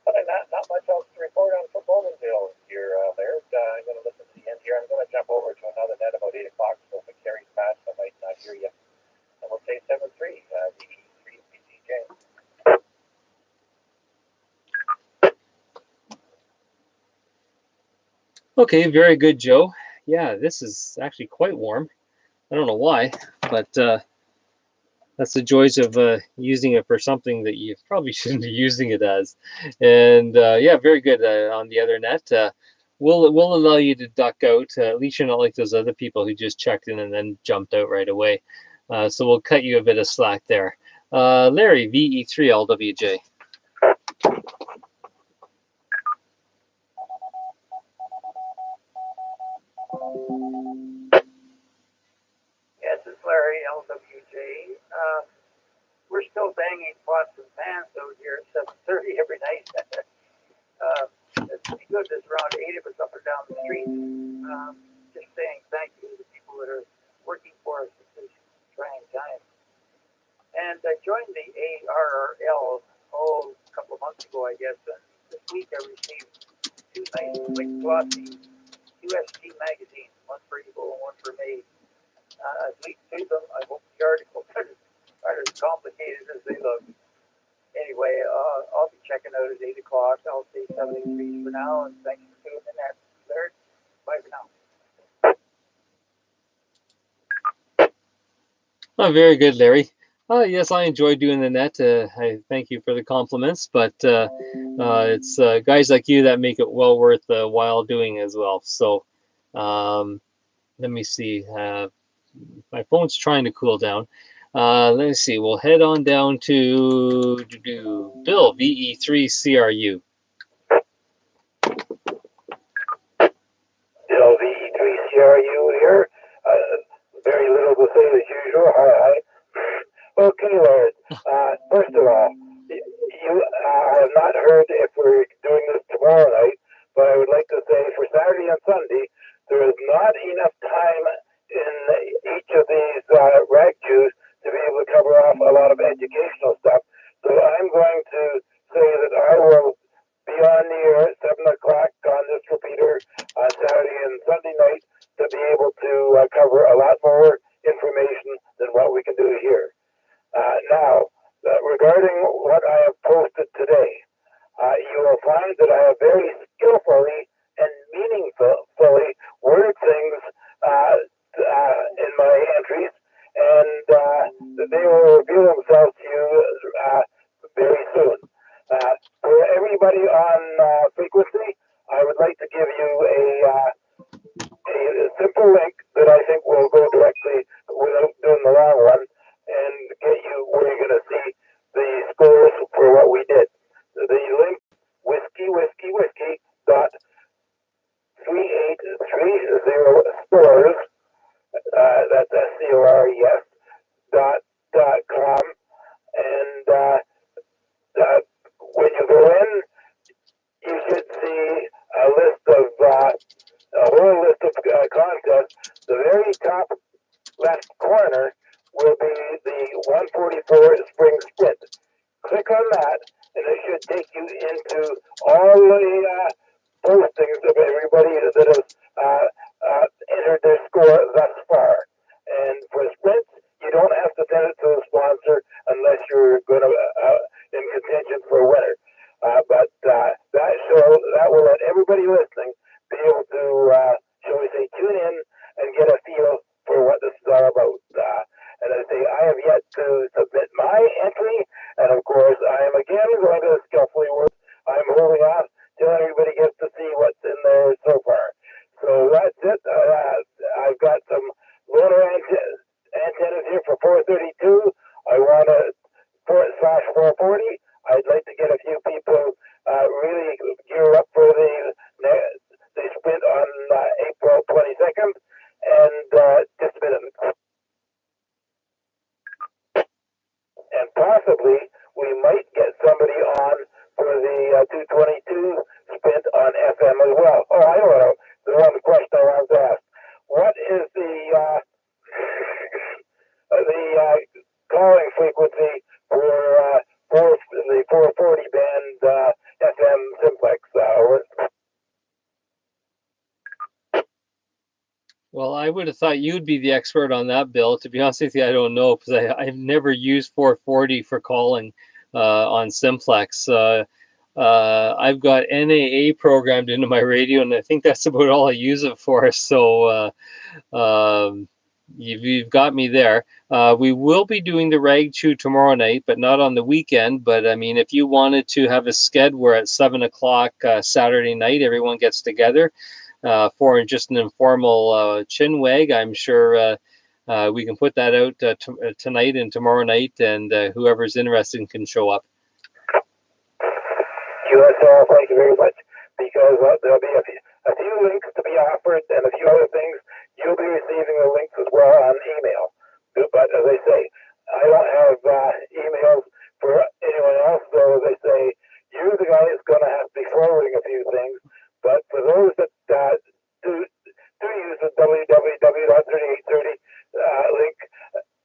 Other than that, not much else to report on from Bowmanville here, Laird. I'm going to listen to the end here. I'm going to jump over to another net about 8 o'clock, so if it carries past, I might not hear you. And we'll say 7-3, DE3PCJ. Okay, very good, Joe. Yeah, this is actually quite warm. I don't know why, but that's the joys of using it for something that you probably shouldn't be using it as. And yeah, very good on the other net. We'll allow you to duck out. At least you're not like those other people who just checked in and then jumped out right away. So we'll cut you a bit of slack there. Larry, VE3LWJ. Yes, it's Larry, LWJ. We're still banging pots and pans out here at 7:30 every night. It's pretty good. There's around 8 of us up and down the street. Just saying thank you to the people that are working for us at this trying time. And I joined the ARRL a couple of months ago, I guess. And this week I received 2 nice, quick, glossy UST magazines, one for April and one for May. As we see them, I hope the articles are as complicated as they look. Anyway, I'll be checking out at 8 o'clock. I'll say 7:03 for now, and thanks for tuning in there, Larry. Bye for now. Oh, very good, Larry. Yes, I enjoy doing the net. I thank you for the compliments, but it's guys like you that make it well worth the while doing as well. So let me see. My phone's trying to cool down. Let me see. We'll head on down to Bill, VE3CRU. Bill, VE3CRU here. Very little to say as usual. Hi. Okay, Lord. First of all, you have not heard if we're doing this tomorrow night, but I would like to say for Saturday and Sunday, there is not enough time in each of these rag Jews to be able to cover off a lot of educational stuff. So I'm going to say that I will be on the air at 7 o'clock on this repeater on Saturday and Sunday night to be able to cover a lot more information than what we can do here. Now, regarding what I have posted today, you will find that I have very skillfully and everybody on frequency, I would like to give you a simple link that I think will go directly without doing the long one and get you where you're going to see the scores for what we did. The link whiskey dot 3830 stores, that's SCORES .com, and when you go in, you should see a list of a whole list of contests. The very top left corner will be the 144 Spring Sprint. Click on that, and it should take you into all the postings of everybody that has entered their score thus far. And for sprints, you don't have to send it to the sponsor unless you're going to in contention for a winner. But that will let everybody listening be able to, shall we say, tune in and get a feel for what this is all about. And I say, I have yet to submit my entry, and of course, I am again going to skillfully work. I'm holding off till everybody gets to see what's in there so far. So that's it. I've got some loaner antennas here for 432. I want to /440. I'd like to get a few people really gear up for the sprint on April 22nd, and just a minute. And possibly we might get somebody on for the 222 sprint on FM as well. Oh, I don't know. The one question I wanted to ask: what is the calling frequency for the 440 band FM simplex? Well, I would have thought you'd be the expert on that, Bill. To be honest with you, I don't know because I've never used 440 for calling on simplex. I've got NAA programmed into my radio, and I think that's about all I use it for. So you've got me there. We will be doing the Rag Chew tomorrow night, but not on the weekend. But I mean, if you wanted to have a sked where at 7 o'clock Saturday night, everyone gets together for just an informal chin wag, I'm sure we can put that out tonight and tomorrow night, and whoever's interested can show up. USL, thank you very much, because there'll be a few links to be offered and a few other things. You'll be receiving the links as well on email. But as I say, I don't have emails for anyone else, so as I say, you're the guy that's going to have to be forwarding a few things. But for those that do use the www.3830 link,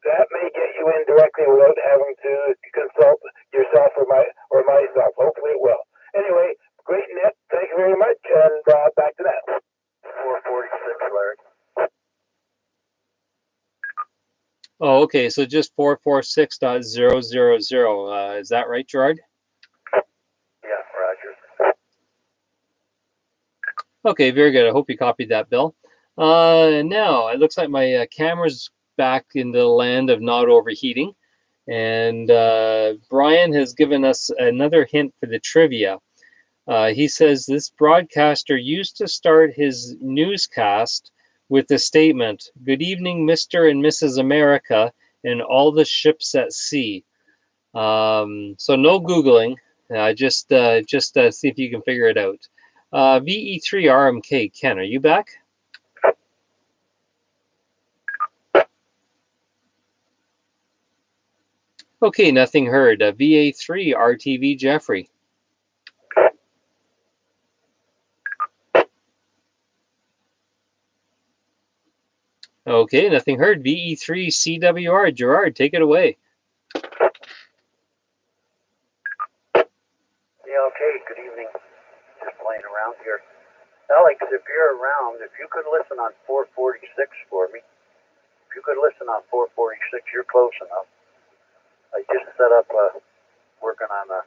that may get you in directly without having to consult yourself or myself. Hopefully it will. Anyway, great net. Thank you very much, and back to that. 446, Larry. Oh, okay. So just 446.000. Is that right, Gerard? Yeah, Roger. Okay, very good. I hope you copied that, Bill. Now, it looks like my camera's back in the land of not overheating. And Brian has given us another hint for the trivia. He says this broadcaster used to start his newscast with the statement, "Good evening, Mr. and Mrs. America and all the ships at sea." So no Googling. Just see if you can figure it out. VE3RMK, Ken, are you back? Okay, nothing heard. VA3 RTV Jeffrey. Okay, nothing heard. VE3 CWR Gerard, take it away. Yeah, okay, good evening. Just playing around here. Alex, if you're around, if you could listen on 446 for me. If you could listen on 446, you're close enough. I just set up working on a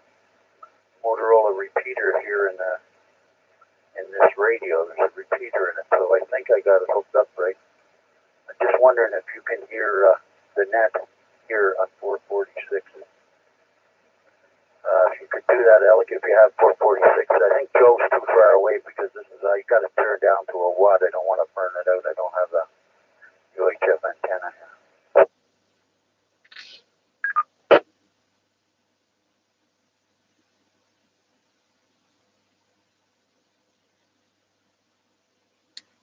Motorola repeater here in this radio. There's a repeater in it, so I think I got it hooked up right. I'm just wondering if you can hear the net here on 446. If you could do that, Alec, if you have 446. I think Joe's too far away because this is, I got to turn down to a watt. I don't want to burn it out. I don't have the UHF antenna here.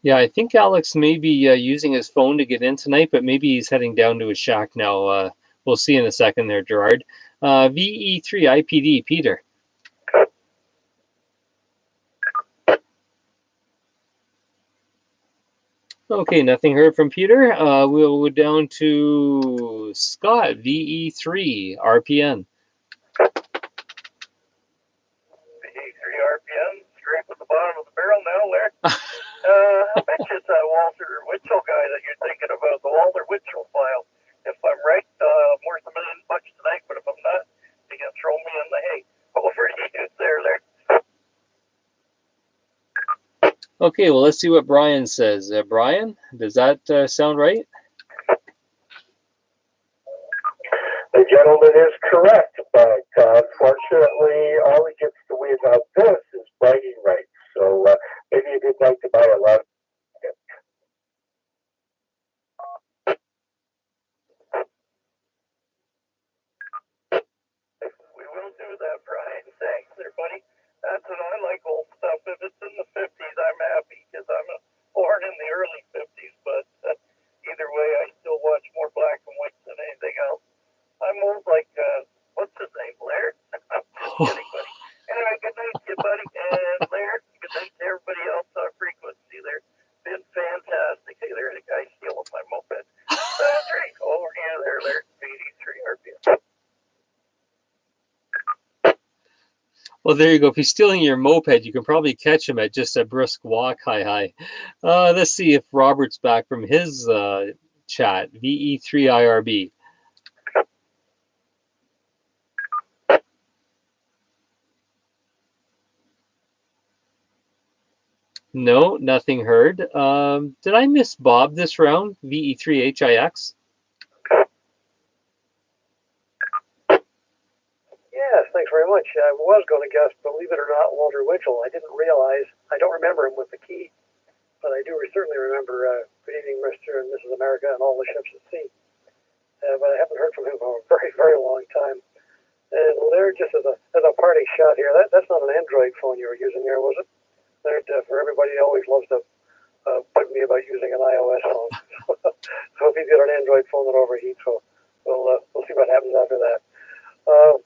Yeah, I think Alex may be using his phone to get in tonight, but maybe he's heading down to his shack now. We'll see in a second there, Gerard. VE3 IPD, Peter. Okay, nothing heard from Peter. We'll go down to Scott, VE3 RPN. VE3 RPM, straight with the bottom of the barrel now, Larry. I bet you it's that Walter Winchell guy that you're thinking about, the Walter Winchell file. If I'm right, I'm worth $1 million tonight, but if I'm not, you can throw me in the hay. Over to you there, Larry. Okay, well, let's see what Brian says. Brian, does that sound right? The gentleman is correct, but unfortunately, all he gets to win on this is bragging rights. So maybe you'd like to buy a lot. We will do that, Brian. Thanks there, buddy. That's what I like, old stuff. If it's in the 50s, I'm happy because I'm born in the early 50s. But either way, I still watch more black and white than anything else. I'm old like, what's his name, Laird? I'm just kidding, buddy. Anyway, good night to you, buddy. And Laird, good night to everybody else on frequency there. Been fantastic. Hey, there's a guy stealing my moped. That's right. Over here there, Laird. 83 RPM. Well, there you go. If he's stealing your moped, you can probably catch him at just a brisk walk. Hi. Let's see if Robert's back from his chat. VE3 IRB. No, nothing heard. Did I miss Bob this round? VE3 HIX? Yes, thanks very much. I was going to guess, believe it or not, Walter Winchell. I didn't realize, I don't remember him with the key, but I do certainly remember Good Evening, Mr. and Mrs. America and All the Ships at Sea. But I haven't heard from him for a very, very long time. And Laird, just as a parting shot here, that's not an Android phone you were using there, was it? Laird, for everybody who always loves to bug me about using an iOS phone. So if he's got an Android phone that overheats, we'll see what happens after that.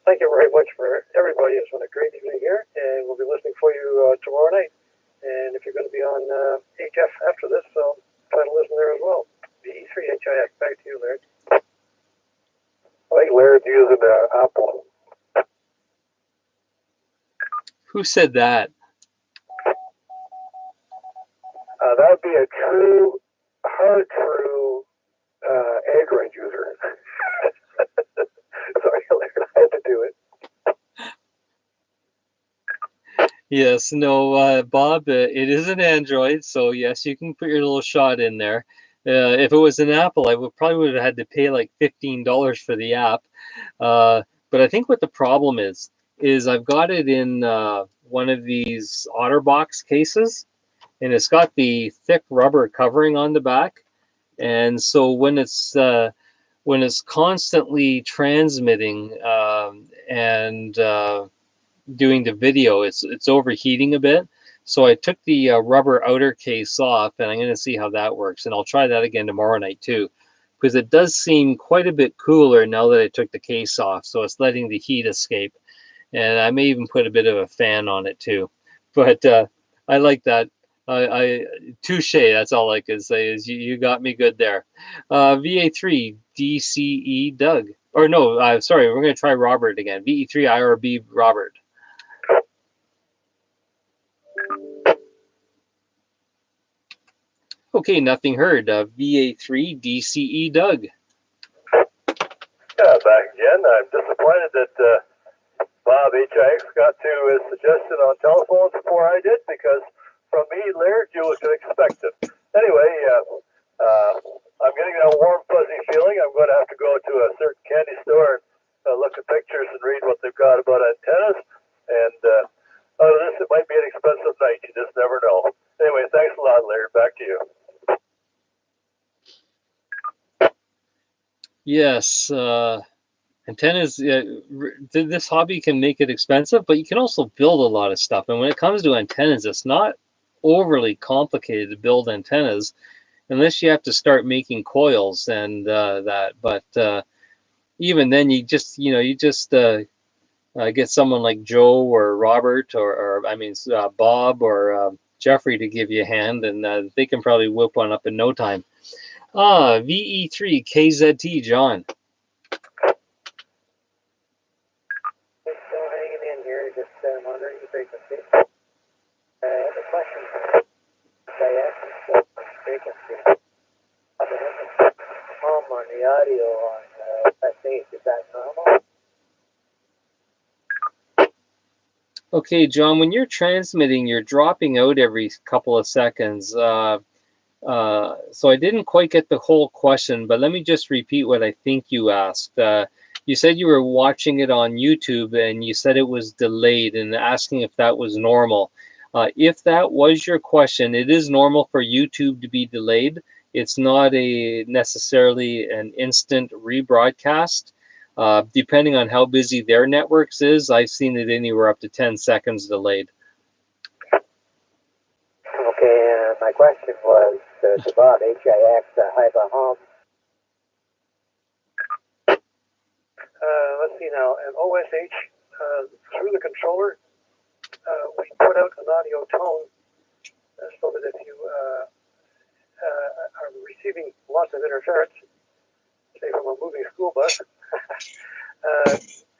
Thank you very much for everybody. It's been a great evening here, and we'll be listening for you tomorrow night. And if you're going to be on HF after this, try to listen there as well. VE3 HIX. Back to you, Laird. I think Laird's using Apple. Who said that? That would be a true Android user. Sorry, Laird, I had to do it. Yes, no, Bob, it is an Android, so yes, you can put your little shot in there. If it was an Apple, I probably would have had to pay like $15 for the app. But I think what the problem is I've got it in one of these OtterBox cases, and it's got the thick rubber covering on the back. And so when it's constantly transmitting and doing the video, it's overheating a bit. So I took the rubber outer case off, and I'm going to see how that works. And I'll try that again tomorrow night too, because it does seem quite a bit cooler now that I took the case off. So it's letting the heat escape, and I may even put a bit of a fan on it too. But I like that. I touche. That's all I can say is you got me good there. VA3 DCE Doug, or no, sorry, we're going to try Robert again. VE3 IRB Robert. Okay, nothing heard. VA3 DCE Doug. Yeah, back again. I'm disappointed that Bob HIX got to his suggestion on telephones before I did, because from me, Laird, you could expect it. Anyway, I'm getting a warm, fuzzy feeling. I'm going to have to go to a certain candy store and look at pictures and read what they've got about antennas. And out of this, it might be an expensive night. You just never know. Anyway, thanks a lot, Larry. Back to you. Yes, antennas. This hobby can make it expensive, but you can also build a lot of stuff. And when it comes to antennas, it's not overly complicated to build antennas, unless you have to start making coils and that. But even then, you just get someone like Joe or Robert or Bob or Jeffrey to give you a hand, and they can probably whip one up in no time. VE3 KZT, John. Just hanging in here, just monitoring the frequency. I have a question. I asked frequency. On the audio on S8, is that normal? Okay, John, when you're transmitting, you're dropping out every couple of seconds. So I didn't quite get the whole question, but let me just repeat what I think you asked. You said you were watching it on YouTube and you said it was delayed and asking if that was normal. If that was your question, it is normal for YouTube to be delayed. It's not necessarily an instant rebroadcast. Depending on how busy their networks is, I've seen it anywhere up to 10 seconds delayed. Okay, my question was to Bob, HIX, Hyper-Home. Let's see now. An OSH through the controller, we put out an audio tone so that if you are receiving lots of interference, say from a moving school bus,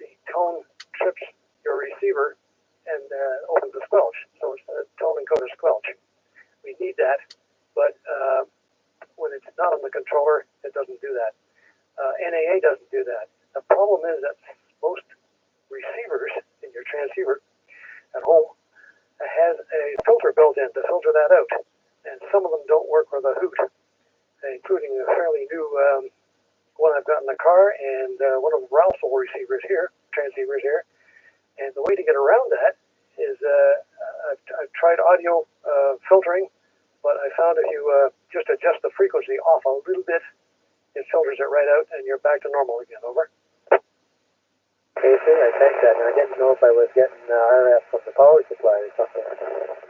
the tone trips your receiver and opens a squelch. So it's a tone encoder squelch. We need that, but when it's not on the controller, it doesn't do that. NAA doesn't do that. The problem is that most receivers in your transceiver at home has a filter built in to filter that out, and some of them don't work with a hoot, including a fairly new one I've got in the car and one of the Ralph's old receivers here, transceivers here. And the way to get around that is I've tried audio filtering, but I found if you just adjust the frequency off a little bit, it filters it right out and you're back to normal again. Over. Okay, sir, I think that. I didn't know if I was getting RF from the power supply or something.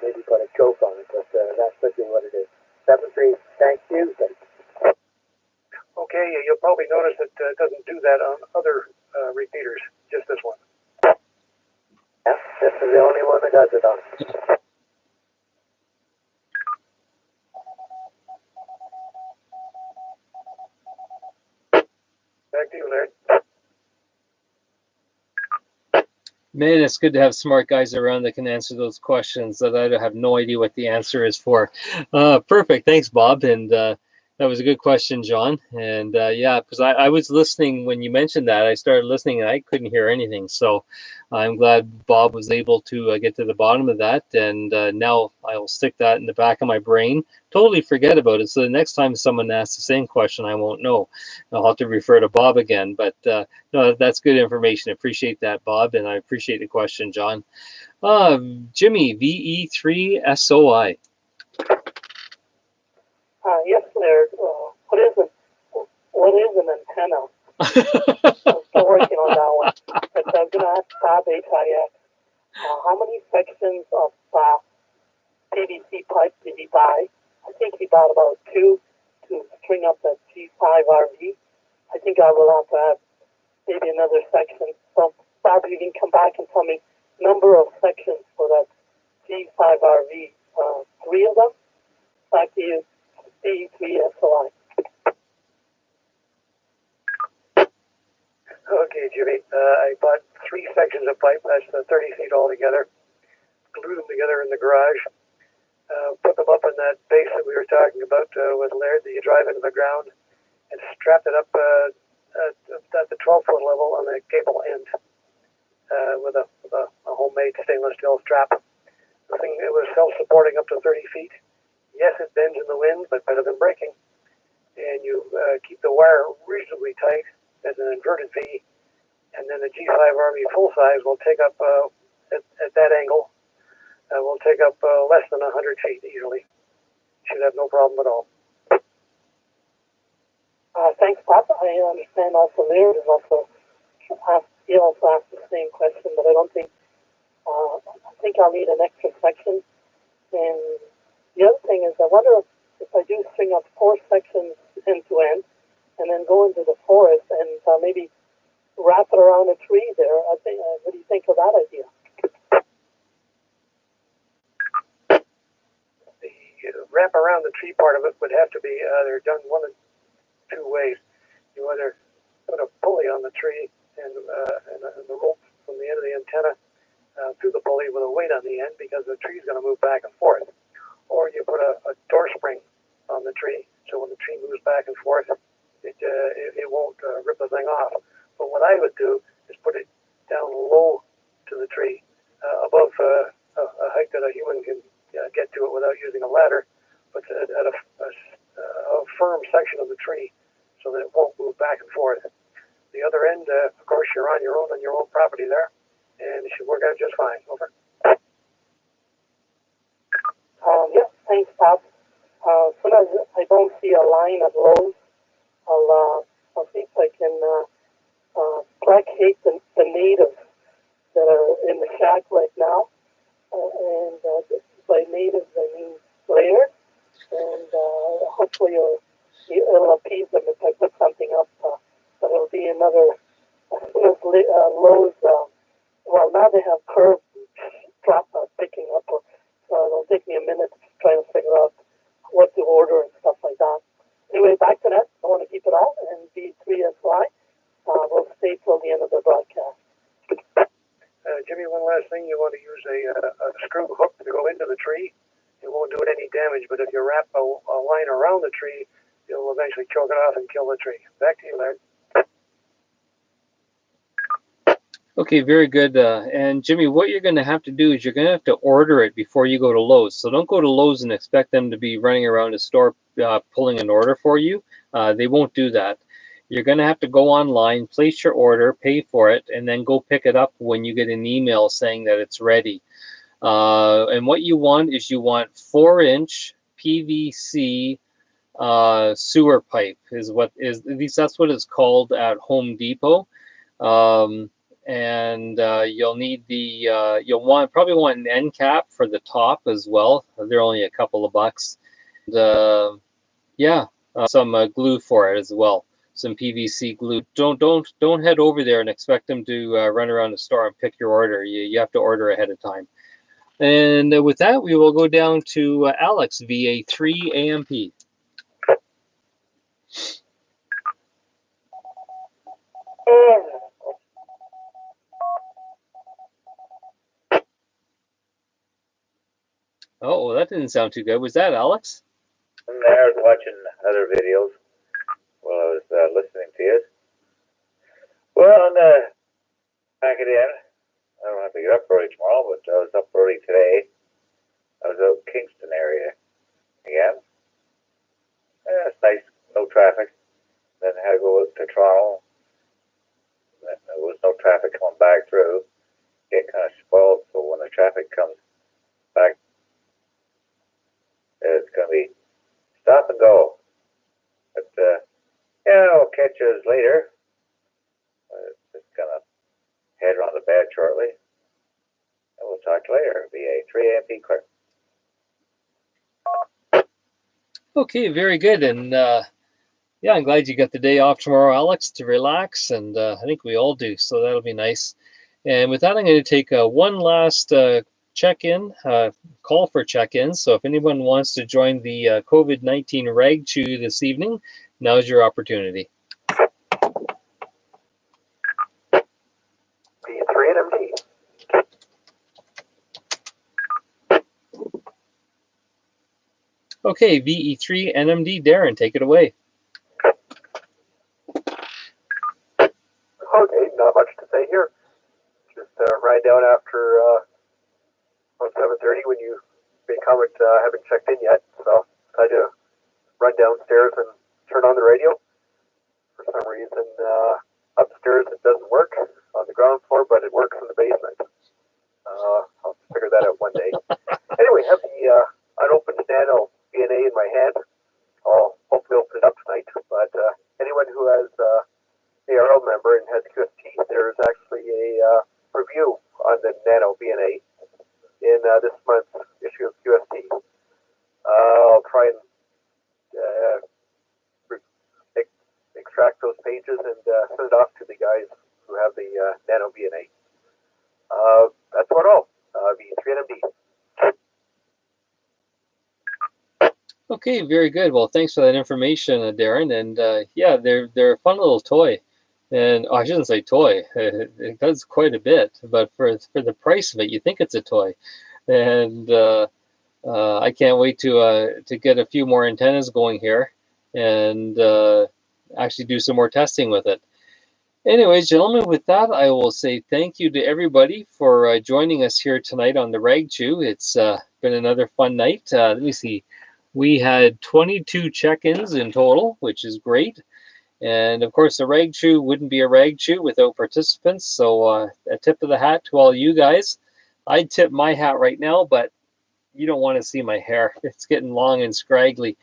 Maybe put a choke on it, but that's literally what it is. 7-3, thank you. Okay, you'll probably notice that it doesn't do that on other repeaters, just this one. Yeah, this is the only one that does it on. Back to you, Larry. Man, it's good to have smart guys around that can answer those questions that I have no idea what the answer is for. Perfect. Thanks, Bob. And that was a good question, John. And yeah, because I was listening when you mentioned that. I started listening and I couldn't hear anything. So I'm glad Bob was able to get to the bottom of that. And now I'll stick that in the back of my brain. Totally forget about it. So the next time someone asks the same question, I won't know. I'll have to refer to Bob again. But no, that's good information. I appreciate that, Bob. And I appreciate the question, John. Jimmy, VE3SOI. Yes, Laird. What is an antenna? I'm still working on that one. But I'm going to ask Bob HIX, how many sections of PVC pipe did he buy? I think he bought about 2 to string up that G5RV. I think I will have to have maybe another section. So Bob, you can come back and tell me number of sections for that G5RV. 3 of them? Back to you. VE3SOI. Okay, Jimmy. I bought 3 sections of pipe. That's 30 feet altogether. Glued them together in the garage. Put them up in that base that we were talking about with Laird that you drive into the ground, and strapped it up at the 12-foot level on the cable end with a homemade stainless steel strap. The thing, it was self-supporting up to 30 feet. Yes, it bends in the wind, but better than breaking. And you keep the wire reasonably tight as an inverted V, and then the G5RB full size will take up at that angle. Will take up less than 100 feet easily. Should have no problem at all. Thanks, Pat. I understand also there is also he also asked the same question, but I don't think I think I'll need an extra section. And the other thing is, I wonder if I do string up 4 sections end to end, and then go into the forest and maybe wrap it around a tree there. I think. What do you think of that idea? The wrap around the tree part of it would have to be either done one of 2 ways. You either put a pulley on the tree and the rope from the end of the antenna through the pulley with a weight on the end, because the tree's going to move back and forth. Or you put a door spring on the tree, so when the tree moves back and forth, it won't rip the thing off. But what I would do is put it down low to the tree, above a height that a human can get to it without using a ladder, but at a firm section of the tree, so that it won't move back and forth. The other end, of course, you're on your own property there, and it should work out just fine. Over. Yeah, thanks, Pat. As soon as I don't see a line at Lowe's, I'll see if I can placate the natives that are in the shack right now. And by natives, I mean Laird. And hopefully it'll appease them if I put something up. But it'll be another, as soon as Lowe's, well, now they have curved drop picking up, so it'll take me a minute to try to figure out what to order and stuff like that. Anyway, back to that. I want to keep it on, and B3SY will stay till the end of the broadcast. Jimmy, one last thing. You want to use a screw hook to go into the tree. It won't do it any damage, but if you wrap a line around the tree, you'll eventually choke it off and kill the tree. Back to you, Larry. Okay, very good. And Jimmy, what you're going to have to do is you're going to have to order it before you go to Lowe's. So don't go to Lowe's and expect them to be running around the store pulling an order for you. They won't do that. You're going to have to go online, place your order, pay for it, and then go pick it up when you get an email saying that it's ready. And what you want is you want 4-inch PVC sewer pipe is what is, at least that's what it's called at Home Depot. And you'll need the probably want an end cap for the top as well. They're only a couple of bucks. And, some glue for it as well. Some PVC glue. Don't head over there and expect them to run around the store and pick your order. You have to order ahead of time. And with that, we will go down to Alex, VA3 AMP. Oh, that didn't sound too good. Was that Alex? I was watching other videos while I was listening to you. Well, on the pack it in. I don't have to get up early tomorrow, but I was up early today. I was out Kingston area again. Yeah, it's nice, no traffic. Then I had to go to Toronto. There was no traffic coming back through. Get kind of spoiled, so when the traffic comes back, it's going to be stop and go. But I'll catch you later. Just gonna head around the bed shortly, and we'll talk later. VA3 AMP clear. Okay, very good. And I'm glad you got the day off tomorrow, Alex, to relax. And I think we all do, so that'll be nice. And with that, I'm going to take one last check-in, call for check-ins. So if anyone wants to join the COVID-19 rag chew this evening, now's your opportunity. B3 NMD. Okay, VE3 NMD, Darren, take it away. Okay, not much to say here. Just ride down after around 7:30 when you made a comment haven't checked in yet. So I had to run downstairs and turn on the radio. For some reason, upstairs it doesn't work. on the ground floor, but it works in the basement. I'll figure that out one day. Anyway, have the unopened Nano DNA in my hand. I'll hopefully open it up tonight. But anyone who has ARL member and has QST, there's actually a review on the Nano DNA in this month's issue of QST. I'll try and extract those pages and send it off to the guys who have the Nano DNA. That's about all. V3NMD. Okay, very good. Well, thanks for that information, Darren. And yeah, they're a fun little toy. And I shouldn't say toy. It does quite a bit, but for the price of it, you think it's a toy. And I can't wait to get a few more antennas going here and actually do some more testing with it. Anyways, gentlemen, with that, I will say thank you to everybody for joining us here tonight on the Rag Chew. It's been another fun night. Let me see. We had 22 check-ins in total, which is great. And of course, the Rag Chew wouldn't be a Rag Chew without participants. So a tip of the hat to all you guys. I'd tip my hat right now, but you don't want to see my hair. It's getting long and scraggly.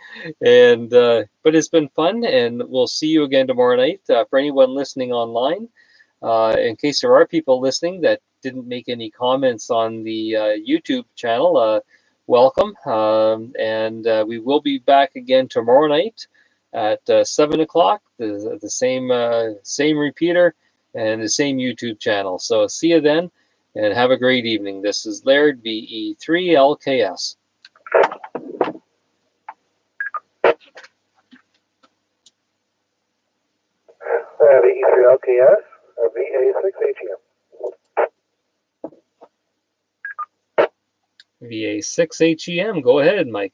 And but it's been fun, and we'll see you again tomorrow night. For anyone listening online, in case there are people listening that didn't make any comments on the YouTube channel, welcome. And we will be back again tomorrow night at 7 o'clock, the same repeater and the same YouTube channel. So see you then. And have a great evening. This is Laird, VE3LKS. VE3LKS, VA6HEM. VA6HEM. Go ahead, Mike.